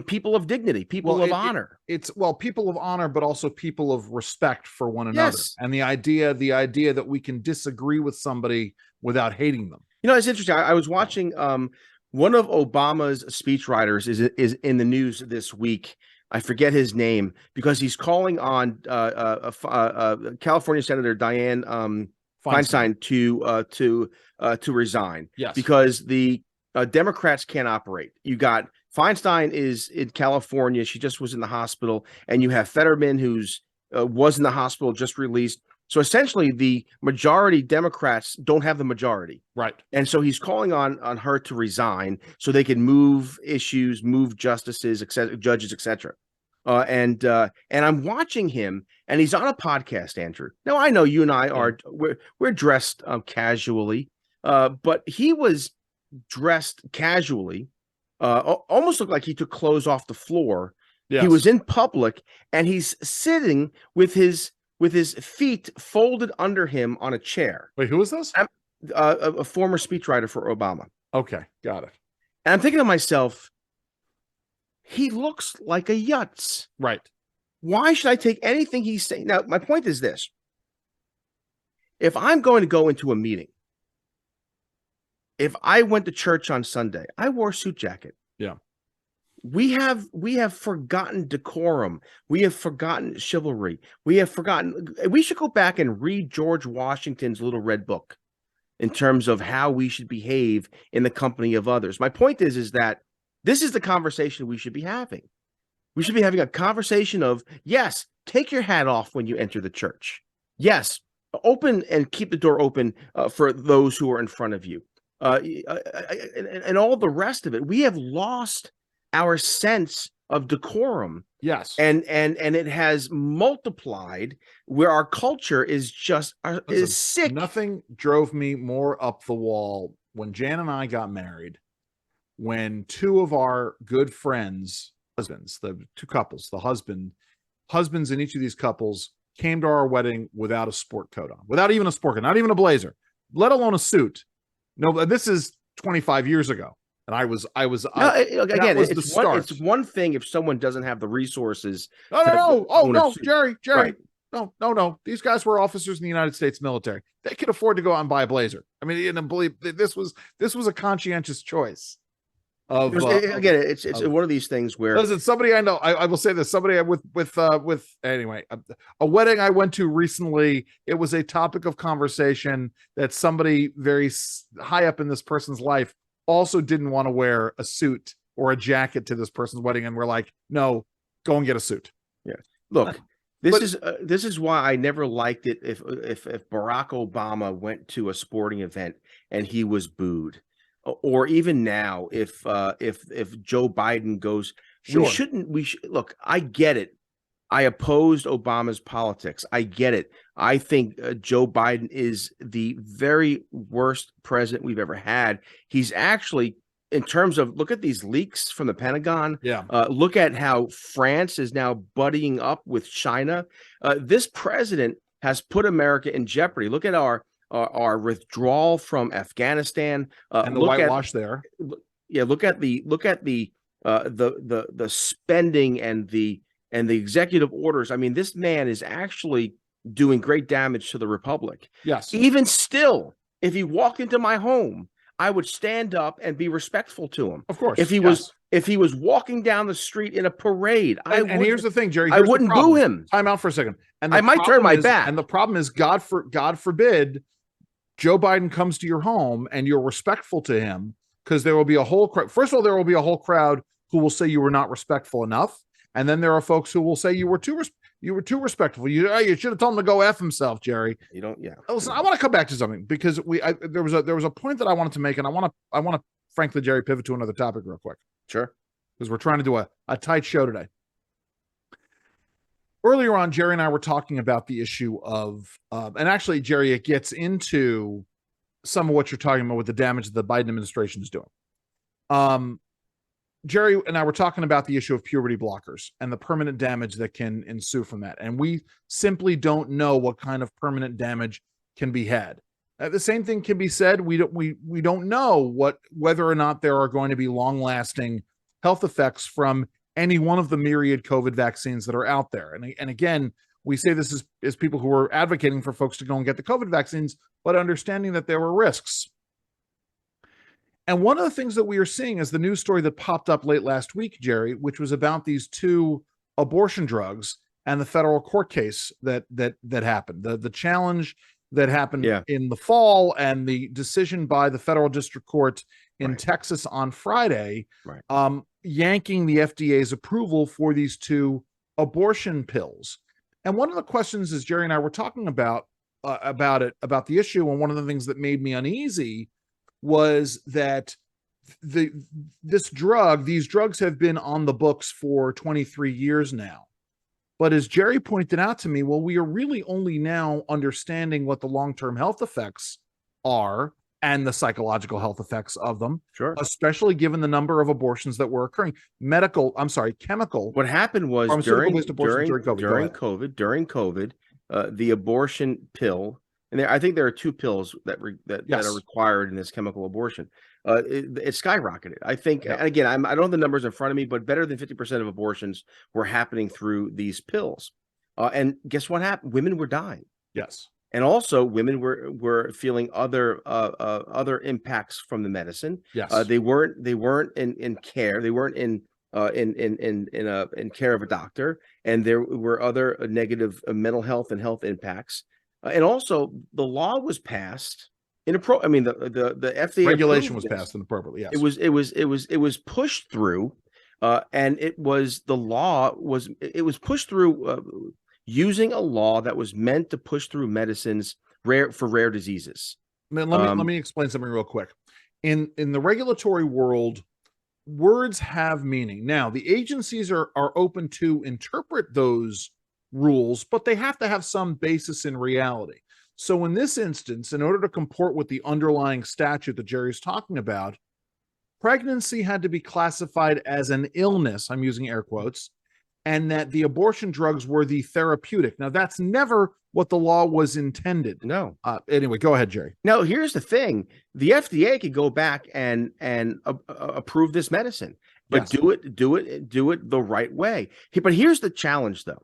people of dignity, people of honor. It's people of honor, but also people of respect for one another. Yes. And the idea that we can disagree with somebody without hating them. It's interesting. I was watching one of Obama's speechwriters is in the news this week. I forget his name because he's calling on California Senator Dianne Feinstein to resign. Yes, because the Democrats can't operate. You got Feinstein is in California; she just was in the hospital, and you have Fetterman, who's was in the hospital, just released. So essentially, the majority Democrats don't have the majority, right? And so he's calling on her to resign so they can move issues, move justices, judges, etc. And I'm watching him, and he's on a podcast, Andrew. Now I know you and I are we're dressed casually, but he was dressed casually, almost looked like he took clothes off the floor. Yes. He was in public, and he's sitting with his feet folded under him on a chair. Wait, who is this? A former speechwriter for Obama. Okay, got it. And I'm thinking to myself, he looks like a yutz. Right. Why should I take anything he's saying? Now, my point is this. If I'm going to go into a meeting, if I went to church on Sunday, I wore a suit jacket. Yeah. We have forgotten decorum. We have forgotten chivalry. We should go back and read George Washington's Little Red Book in terms of how we should behave in the company of others. My point is that this is the conversation we should be having. We should be having a conversation of, yes, take your hat off when you enter the church. Yes, open and keep the door open for those who are in front of you. And all the rest of it. We have lost our sense of decorum. Yes. And it has multiplied where our culture is just is sick. Nothing drove me more up the wall when Jan and I got married, when two of our good friends, husbands, the two couples, the husbands in each of these couples came to our wedding without a sport coat on, without even a sport coat, not even a blazer, let alone a suit. No, this is 25 years ago. And again, it's one thing if someone doesn't have the resources. No, Jerry. Right. No. These guys were officers in the United States military. They could afford to go out and buy a blazer. I mean, and believe this was a conscientious choice. It's one of these things where, listen, somebody I know, I will say this, somebody anyway, a wedding I went to recently, it was a topic of conversation that somebody very high up in this person's life also didn't want to wear a suit or a jacket to this person's wedding, and we're like, no, go and get a suit. Yeah, look, this is why I never liked it if Barack Obama went to a sporting event and he was booed. Or even now, if Joe Biden goes, sure. Look, I get it. I opposed Obama's politics. I get it. I think Joe Biden is the very worst president we've ever had. He's actually, in terms of, look at these leaks from the Pentagon. Yeah. Look at how France is now buddying up with China. This president has put America in jeopardy. Look at our withdrawal from Afghanistan, and the whitewash there. Yeah, look at the spending and the executive orders. I mean, this man is actually doing great damage to the republic. Yes. Even still, if he walked into my home, I would stand up and be respectful to him. Of course. If he was walking down the street in a parade, and here's the thing, Jerry, I wouldn't boo him. Time out for a second. And I might turn my back. And the problem is, God forbid, Joe Biden comes to your home and you're respectful to him, because there will be a whole crowd. First of all, there will be a whole crowd who will say you were not respectful enough. And then there are folks who will say you were too respectful. You should have told him to go F himself, Jerry. You don't. Yeah. Listen, I want to come back to something, because there was a point that I wanted to make, and I want to frankly, Jerry, pivot to another topic real quick. Sure. Because we're trying to do a tight show today. Earlier on, Jerry and I were talking about the issue of, and actually, Jerry, it gets into some of what you're talking about with the damage that the Biden administration is doing. Jerry and I were talking about the issue of puberty blockers and the permanent damage that can ensue from that. And we simply don't know what kind of permanent damage can be had. The same thing can be said. We don't know whether or not there are going to be long-lasting health effects from any one of the myriad COVID vaccines that are out there. And again, we say this as people who are advocating for folks to go and get the COVID vaccines, but understanding that there were risks. And one of the things that we are seeing is the news story that popped up late last week, Jerry, which was about these two abortion drugs and the federal court case that happened, the challenge that happened in the fall, and the decision by the federal district court in Texas on Friday, yanking the FDA's approval for these two abortion pills. And one of the questions is, Jerry and I were talking about the issue, and one of the things that made me uneasy was that these drugs have been on the books for 23 years now. But as Jerry pointed out to me, well, we are really only now understanding what the long-term health effects are and the psychological health effects of them, sure, especially given the number of abortions that were occurring. Chemical. What happened was during COVID, the abortion pill, and I think there are two pills that are required in this chemical abortion. It skyrocketed. I think, and again, I don't have the numbers in front of me, but better than 50% of abortions were happening through these pills. And guess what happened? Women were dying. Yes. And also, women were feeling other impacts from the medicine. Yes. They weren't in care. They weren't in care of a doctor, and there were other negative mental health and health impacts. And also, the law was passed the FDA regulation was passed inappropriately. Yes, it was pushed through, and it was pushed through using a law that was meant to push through medicines for rare diseases. Let me explain something real quick. In the regulatory world, words have meaning. Now, the agencies are open to interpret those rules, but they have to have some basis in reality. So in this instance, in order to comport with the underlying statute that Jerry's talking about, pregnancy had to be classified as an illness, I'm using air quotes, and that the abortion drugs were the therapeutic. Now, that's never what the law was intended. No. Anyway, go ahead, Jerry. Now, here's the thing: the FDA could go back and approve this medicine, but Yes. do it the right way. But here's the challenge, though.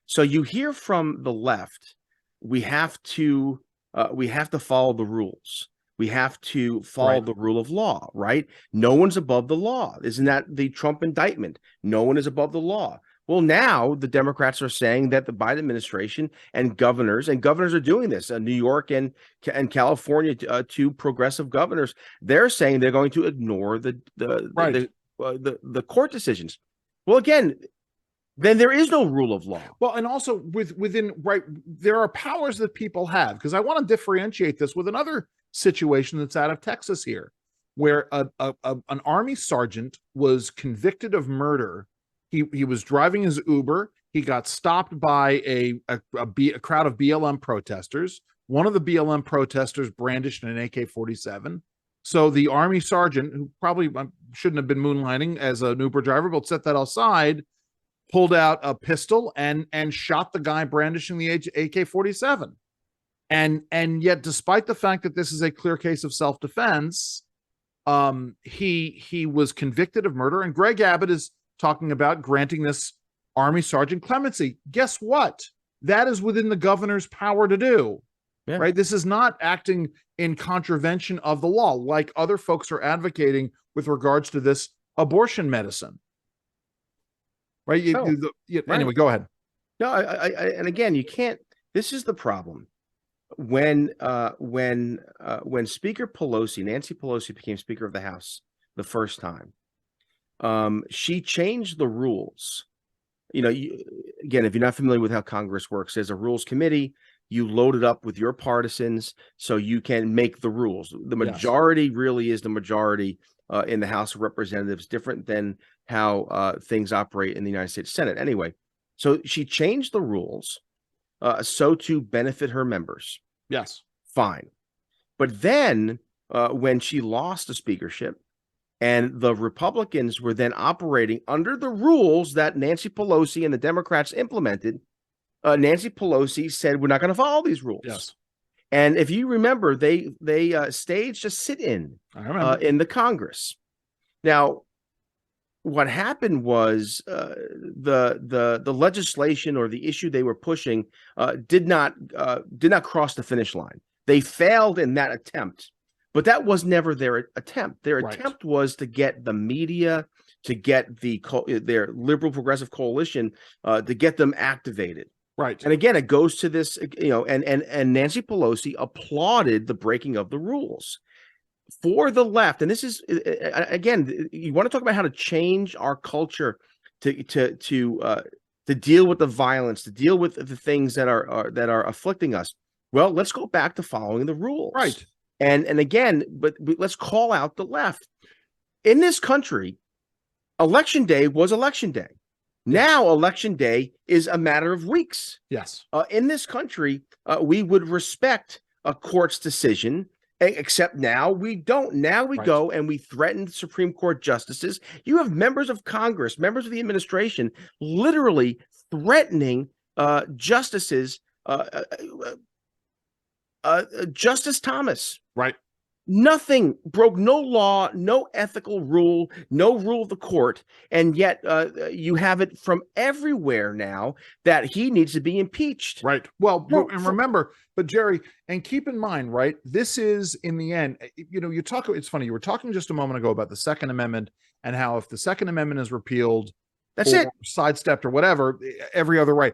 So you hear from the left, we have to follow the rules. We have to follow the rule of law, right? No one's above the law. Isn't that the Trump indictment? No one is above the law. Well, now the Democrats are saying that the Biden administration and governors are doing this. New York and California, two progressive governors, they're saying they're going to ignore the court decisions. Well, again, then there is no rule of law. Well, and also within there are powers that people have, because I want to differentiate this with another situation that's out of Texas here, where an Army sergeant was convicted of murder. He was driving his Uber. He got stopped by a crowd of BLM protesters. One of the BLM protesters brandished an AK-47. So the Army sergeant, who probably shouldn't have been moonlighting as an Uber driver, but set that aside, pulled out a pistol and shot the guy brandishing the AK-47. And yet, despite the fact that this is a clear case of self-defense, he was convicted of murder. And Greg Abbott is talking about granting this Army sergeant clemency. Guess what? That is within the governor's power to do. Yeah. Right? This is not acting in contravention of the law, like other folks are advocating with regards to this abortion medicine. Right? Anyway, go ahead. No, and again, you can't. This is the problem. When Speaker Pelosi, Nancy Pelosi, became Speaker of the House the first time, she changed the rules. Again, if you're not familiar with how Congress works, there's a rules committee. You load it up with your partisans so you can make the rules. The majority really is the majority in the House of Representatives, different than how things operate in the United States Senate. Anyway, so she changed the rules so to benefit her members. Yes. Fine. But then when she lost the speakership and the Republicans were then operating under the rules that Nancy Pelosi and the Democrats implemented, Nancy Pelosi said, we're not going to follow these rules. Yes. And if you remember, they staged a sit-in in the Congress. Now, what happened was the legislation or the issue they were pushing did not cross the finish line. They failed in that attempt, but that was never their attempt. Their attempt was to get the media, to get their liberal progressive coalition, to get them activated. Right. And again, it goes to this, and Nancy Pelosi applauded the breaking of the rules. For the left, and this is again, you want to talk about how to change our culture to deal with the violence, to deal with the things that are afflicting us. Well, let's go back to following the rules, right? And again, but let's call out the left. In this country, Election Day was Election Day. Now, Election Day is a matter of weeks. Yes. In this country, we would respect a court's decision. Except now we don't. Now we go and we threaten Supreme Court justices. You have members of Congress, members of the administration, literally threatening justices. Justice Thomas. Right. Nothing broke, no law, no ethical rule, no rule of the court, and yet you have it from everywhere now that he needs to be impeached. Right. Well, and remember, but Jerry, and keep in mind, right, this is in the end, it's funny, you were talking just a moment ago about the Second Amendment and how if the Second Amendment is repealed, that's it, sidestepped or whatever, every other right.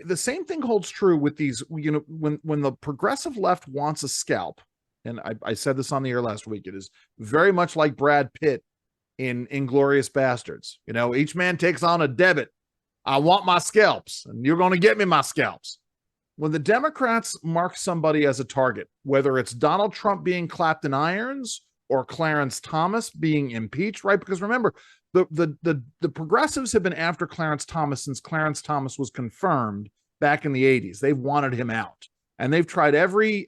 The same thing holds true with these, when the progressive left wants a scalp. And I said this on the air last week. It is very much like Brad Pitt in Inglourious Bastards. Each man takes on a debit. I want my scalps, and you're going to get me my scalps. When the Democrats mark somebody as a target, whether it's Donald Trump being clapped in irons or Clarence Thomas being impeached, right? Because remember, the progressives have been after Clarence Thomas since Clarence Thomas was confirmed back in the 80s. They've wanted him out. And they've tried every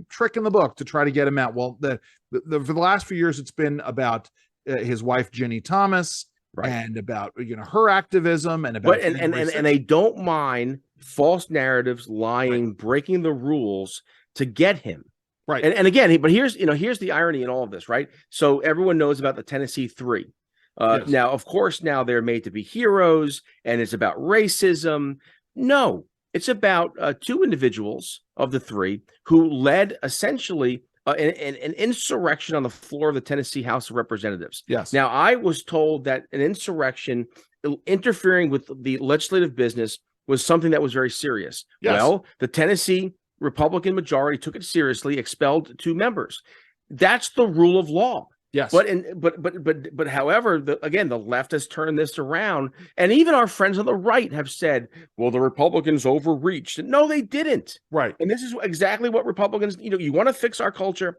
trick in the book to try to get him out. Well, for the last few years, it's been about his wife, Ginny Thomas. and about her activism and about and they don't mind false narratives, lying, breaking the rules to get him. Right. And again, but here's the irony in all of this, right? So everyone knows about the Tennessee Three. Now, of course, now they're made to be heroes, and it's about racism. No, it's about two individuals of the three who led essentially an insurrection on the floor of the Tennessee House of Representatives. Yes. Now, I was told that an insurrection interfering with the legislative business was something that was very serious. Yes. Well, the Tennessee Republican majority took it seriously, expelled 2 members. That's the rule of law. Yes. But however, the left has turned this around, and even our friends on the right have said, well, the Republicans overreached. No, they didn't. Right. And this is exactly what Republicans, you want to fix our culture.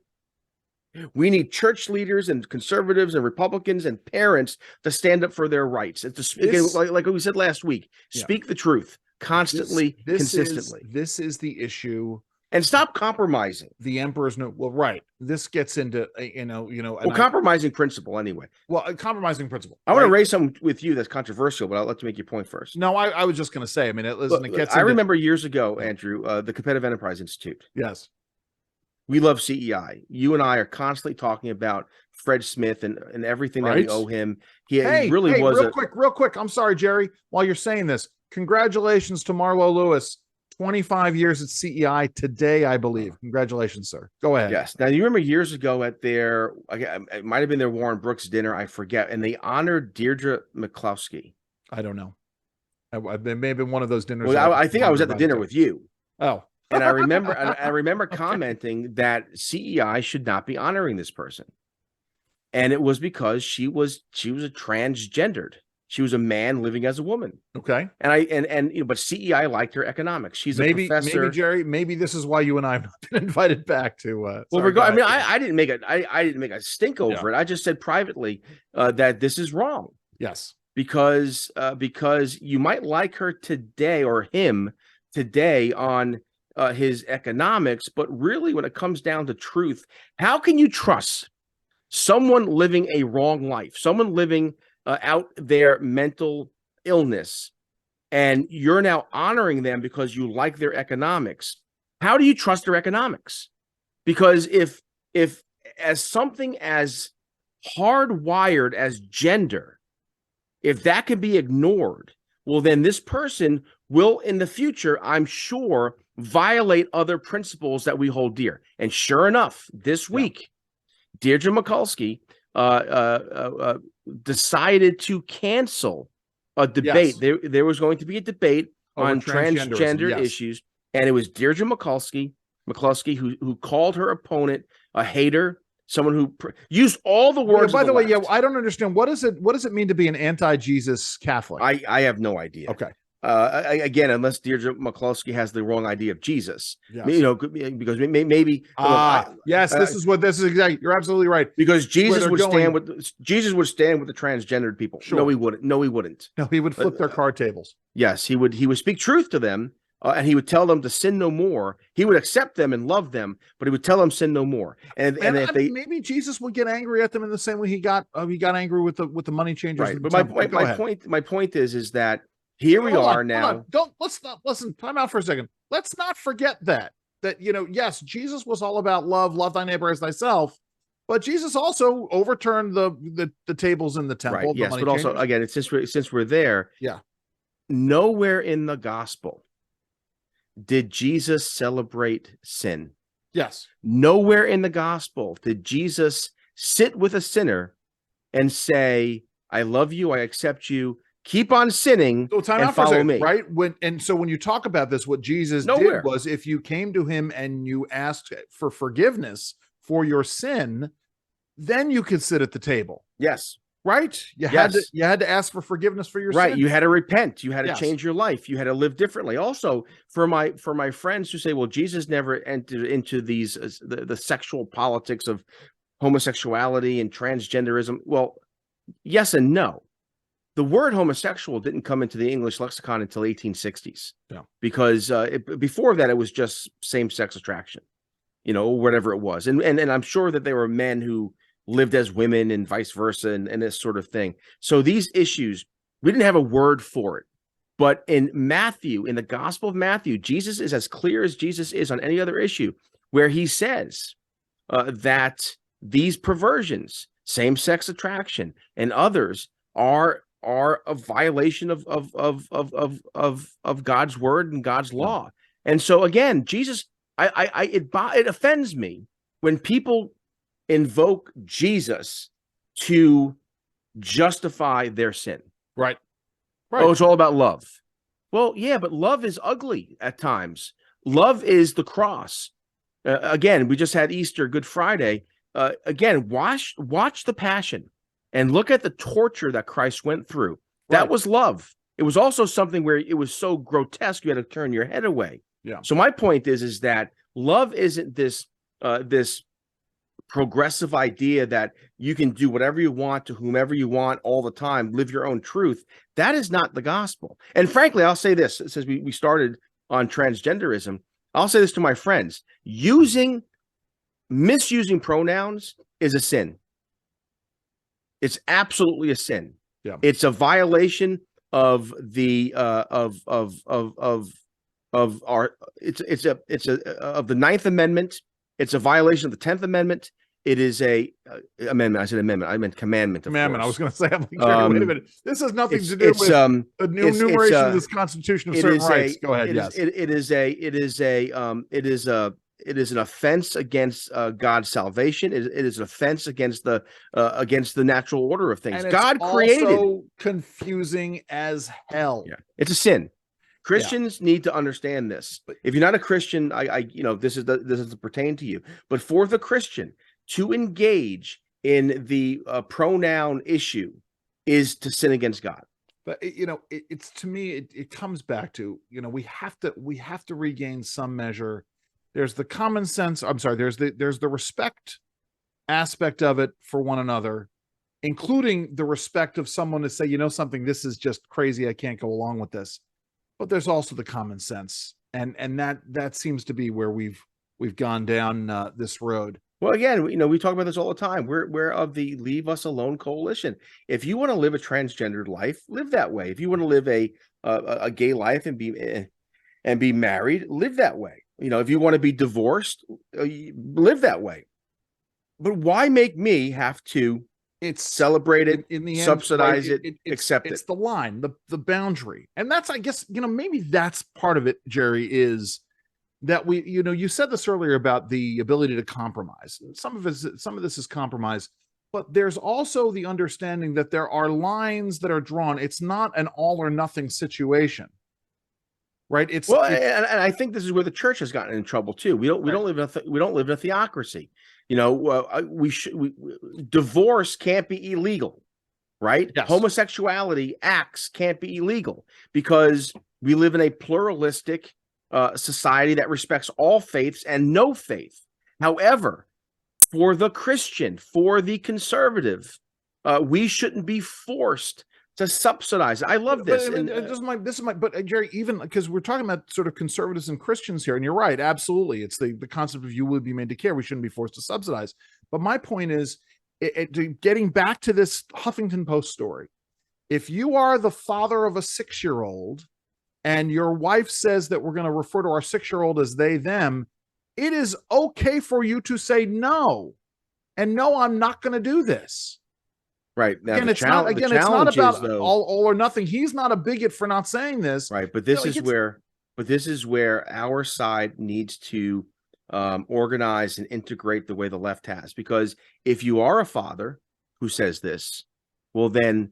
We need church leaders and conservatives and Republicans and parents to stand up for their rights. And like we said last week, speak the truth constantly, consistently. This is the issue. And stop compromising. The emperor's right. This gets into compromising principle anyway. Well, a compromising principle. I want to raise something with you that's controversial, but I'll let you make your point first. No, I was just going to say. I mean, I remember years ago, Andrew, the Competitive Enterprise Institute. Yes, we love CEI. You and I are constantly talking about Fred Smith and everything that we owe him. He really was real quick. I'm sorry, Jerry. While you're saying this, congratulations to Marlo Lewis. 25 years at CEI today, I believe. Congratulations, sir. Go ahead. Yes. Now, you remember years ago at it might have been their Warren Brooks dinner, I forget, and they honored Deirdre McCloskey. I don't know. It may have been one of those dinners. Well, I think I was at the dinner with you. Oh. And I remember commenting that CEI should not be honoring this person. And it was because she was a transgendered. She was a man living as a woman. Okay. But CEI liked her economics. She's a professor. Maybe Jerry, maybe this is why you and I have not been invited back to I didn't make a stink over it. I just said privately that this is wrong. Yes. Because you might like her today or him today on his economics, but really when it comes down to truth, how can you trust someone living a wrong life, someone living out their mental illness, and you're now honoring them because you like their economics? How do you trust their economics? Because if as something as hardwired as gender, if that can be ignored, well, then this person will in the future, I'm sure, violate other principles that we hold dear. And sure enough, this week, Deirdre McCloskey decided to cancel a debate. Yes. There was going to be a debate over on transgender issues, and it was Deirdre McCloskey who called her opponent a hater, someone who used all the words. By the way, I don't understand. What does it mean to be an anti-Jesus Catholic? I have no idea. Okay. Again, unless Deirdre McCloskey has the wrong idea of Jesus, yes. Because maybe. This is exactly. You're absolutely right. Because Jesus would stand with the transgendered people. Sure. No, he wouldn't. No, he would flip their card tables. Yes, he would. He would speak truth to them, and he would tell them to sin no more. He would accept them and love them, but he would tell them sin no more. And if maybe Jesus would get angry at them in the same way he got angry with the money changers. Right. But my point is that. Here we are now. Let's not listen. Time out for a second. Let's not forget that yes, Jesus was all about love thy neighbor as thyself, but Jesus also overturned the tables in the temple. Right. Yes, but also again, since we're there, nowhere in the gospel did Jesus celebrate sin. Yes. Nowhere in the gospel did Jesus sit with a and say, I love you, I accept you. Keep on sinning and follow me. Right? When you talk about this, what Jesus did was, if you came to him and you asked for forgiveness for your sin, then you could sit at the table. Yes. Right? You had to ask for forgiveness for your sin. Right. You had to repent. You had to change your life. You had to live differently. Also, for my friends who say, well, Jesus never entered into these the sexual politics of homosexuality and transgenderism. Well, yes and no. The word homosexual didn't come into the English lexicon until 1860s. Yeah. Because before that, it was just same-sex attraction, whatever it was. And I'm sure that there were men who lived as women and vice versa and this sort of thing. So these issues, we didn't have a word for it. But in Matthew, in the Gospel of Matthew, Jesus is as clear as Jesus is on any other issue, where he says that these perversions, same-sex attraction, and others are a violation of God's word and God's law. And so again, Jesus, it offends me when people invoke Jesus to justify their sin. Right. Oh, it's all about love. Well, yeah, but love is ugly at times. Love is the cross. Again, we just had Easter, Good Friday. Again, watch the Passion and look at the torture that Christ went through. That was love. It was also something where it was so grotesque you had to turn your head away. Yeah. So my point is that love isn't this progressive idea that you can do whatever you want to whomever you want all the time, live your own truth. That is not the gospel. And frankly, I'll say this, since we started on transgenderism, I'll say this to my friends: misusing pronouns is a sin. It's absolutely a sin. Yeah. It's a violation of the of the Ninth Amendment. It's a violation of the 10th Amendment. It is a amendment. I said amendment. I meant commandment. Commandment. I was going to say, I'm like, wait a minute. This has nothing to do with the enumeration of this Constitution of certain rights. Go ahead. Yes. It is an offense against God's salvation. It is an offense against the natural order of things. And God it's created. Also confusing as hell. Yeah, it's a sin. Christians need to understand this. If you're not a Christian, this doesn't pertain to you. But for the Christian to engage in the pronoun issue is to sin against God. But it's to me, it comes back to we have to regain some measure. There's the common sense. I'm sorry. There's the respect aspect of it for one another, including the respect of someone to say, something, this is just crazy. I can't go along with this. But there's also the common sense, and that seems to be where we've gone down this road. Well, again, we talk about this all the time. We're of the Leave Us Alone coalition. If you want to live a transgendered life, live that way. If you want to live a gay life and be married, live that way. If you want to be divorced, live that way. But why make me have to celebrate it, in the end, subsidize it, accept it? It's the line, the boundary. And that's, I guess, maybe that's part of it, Jerry, is that you said this earlier about the ability to compromise. Some of this is compromise, but there's also the understanding that there are lines that are drawn. It's not an all or nothing situation. Right. And I think this is where the church has gotten in trouble too. We don't live in a theocracy. Divorce can't be illegal, right? Yes. Homosexuality acts can't be illegal because we live in a pluralistic society that respects all faiths and no faith. However, for the Christian, for the conservative, we shouldn't be forced to subsidize. I love this. But Jerry, even because we're talking about sort of conservatives and Christians here, and you're right, absolutely. It's the concept of you would be made to care. We shouldn't be forced to subsidize. But my point is, getting back to this Huffington Post story, if you are the father of a 6-year-old and your wife says that we're going to refer to our 6-year-old as they, them, it is okay for you to say no. And no, I'm not going to do this. Right. Now, it's not about all or nothing. He's not a bigot for not saying this. Right. But this is where our side needs to organize and integrate the way the left has. Because if you are a father who says this, well, then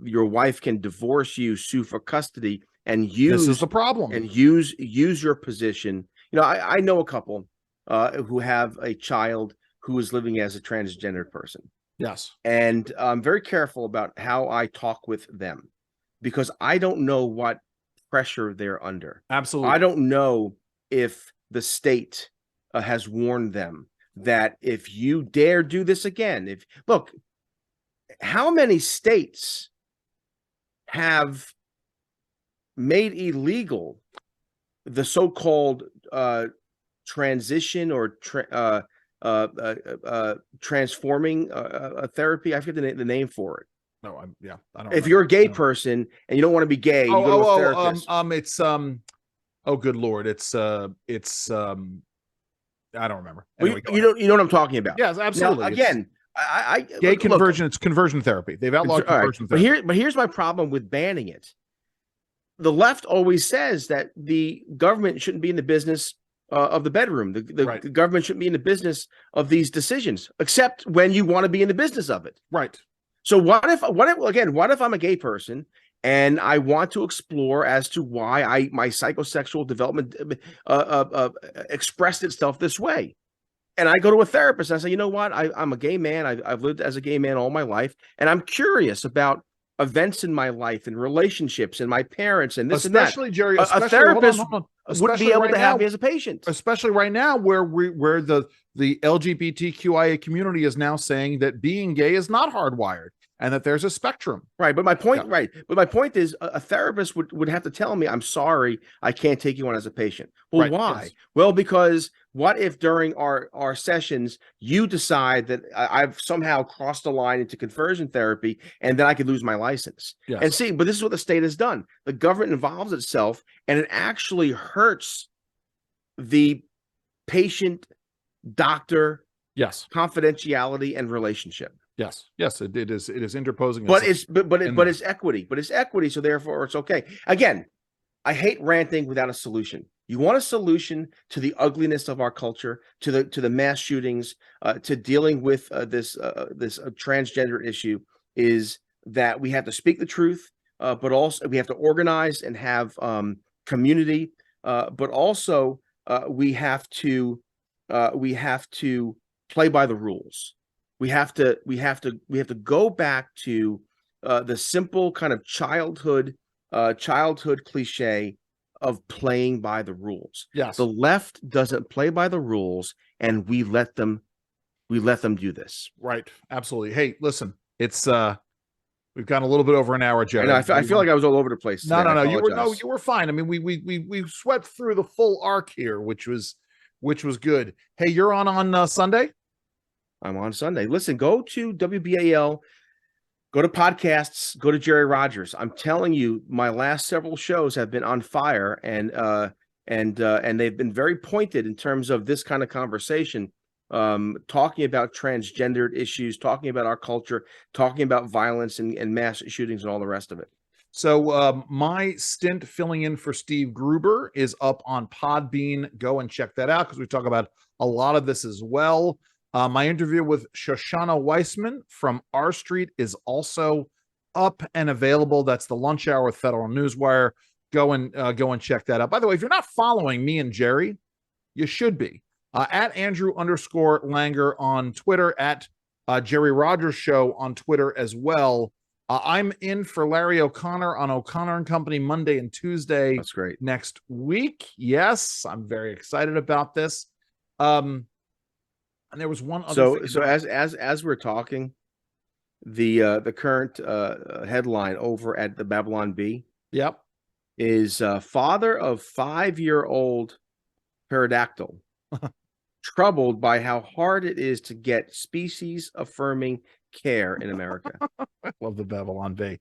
your wife can divorce you, sue for custody, and use this is the problem. And use your position. I know a couple who have a child who is living as a transgendered person. Yes. And I'm very careful about how I talk with them because I don't know what pressure they're under. Absolutely. I don't know if the state has warned them that if you dare do this again, look, how many states have made illegal the so-called transition or transforming therapy. I forget the name for it. No, I don't. If you're a gay person and you don't want to be gay, you go to a therapist. It's oh, good Lord, it's I don't remember. Anyway, you know what I'm talking about. Yes, absolutely. Now, again, I gay conversion. It's conversion therapy. They've outlawed conversion therapy. But here's my problem with banning it. The left always says that the government shouldn't be in the business of the bedroom. The government shouldn't be in the business of these decisions, except when you want to be in the business of it. Right. So what if I'm a gay person and I want to explore as to why my psychosexual development expressed itself this way? And I go to a therapist and I say, you know what? I'm a gay man. I've lived as a gay man all my life. And I'm curious about events in my life and relationships and my parents and this especially, and that. Jerry, a therapist wouldn't be able to have me as a patient. Especially right now where the LGBTQIA community is now saying that being gay is not hardwired and that there's a spectrum. Right. But my point is a therapist would have to tell me, I'm sorry, I can't take you on as a patient. Well, why? Yes. Well, because what if during our sessions, you decide that I've somehow crossed the line into conversion therapy and then I could lose my license? Yes. And see, but this is what the state has done. The government involves itself and it actually hurts the patient doctor confidentiality and relationship. Yes, it is interposing. But it's equity. But it's equity, so therefore it's okay. Again, I hate ranting without a solution. You want a solution to the ugliness of our culture, to the mass shootings, to dealing with this transgender issue, is that we have to speak the truth, but also we have to organize and have community, but also we have to play by the rules. We have to go back to the simple kind of childhood cliche of playing by the rules. Yes. The left doesn't play by the rules, and we let them do this. Right. Absolutely. Hey, listen, it's we've gone a little bit over an hour, Jerry. I feel like I was all over the place today. No. You were fine. I mean, we swept through the full arc here, which was good. Hey, you're on Sunday? I'm on Sunday. Listen, go to WBAL, go to podcasts, go to Jerry Rogers. I'm telling you, my last several shows have been on fire, and they've been very pointed in terms of this kind of conversation, talking about transgendered issues, talking about our culture, talking about violence and mass shootings and all the rest of it. So my stint filling in for Steve Gruber is up on Podbean. Go and check that out because we talk about a lot of this as well. My interview with Shoshana Weissman from R Street is also up and available. That's the lunch hour with Federal Newswire. Go and check that out. By the way, if you're not following me and Jerry, you should be. At Andrew_Langer on Twitter, at Jerry Rogers Show on Twitter as well. I'm in for Larry O'Connor on O'Connor and Company Monday and Tuesday. That's great. Next week. Yes, I'm very excited about this. And there was one other thing. So as we're talking, the current headline over at the Babylon Bee, is father of 5-year-old pterodactyl troubled by how hard it is to get species affirming care in America. I love the Babylon Bee.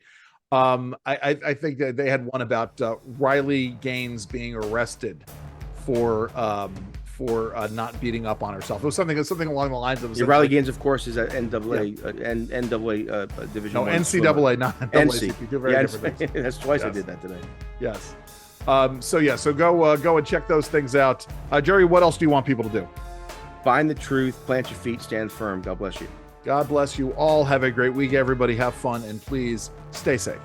I think that they had one about Riley Gaines being arrested for not beating up on herself. It was something along the lines of Riley Gaines, of course, is at NCAA division. No, NCAA, not NC. That's twice yes. I did that today. Yes. So go and check those things out. Jerry, what else do you want people to do? Find the truth, plant your feet, stand firm. God bless you. God bless you all. Have a great week, everybody. Have fun, and please stay safe.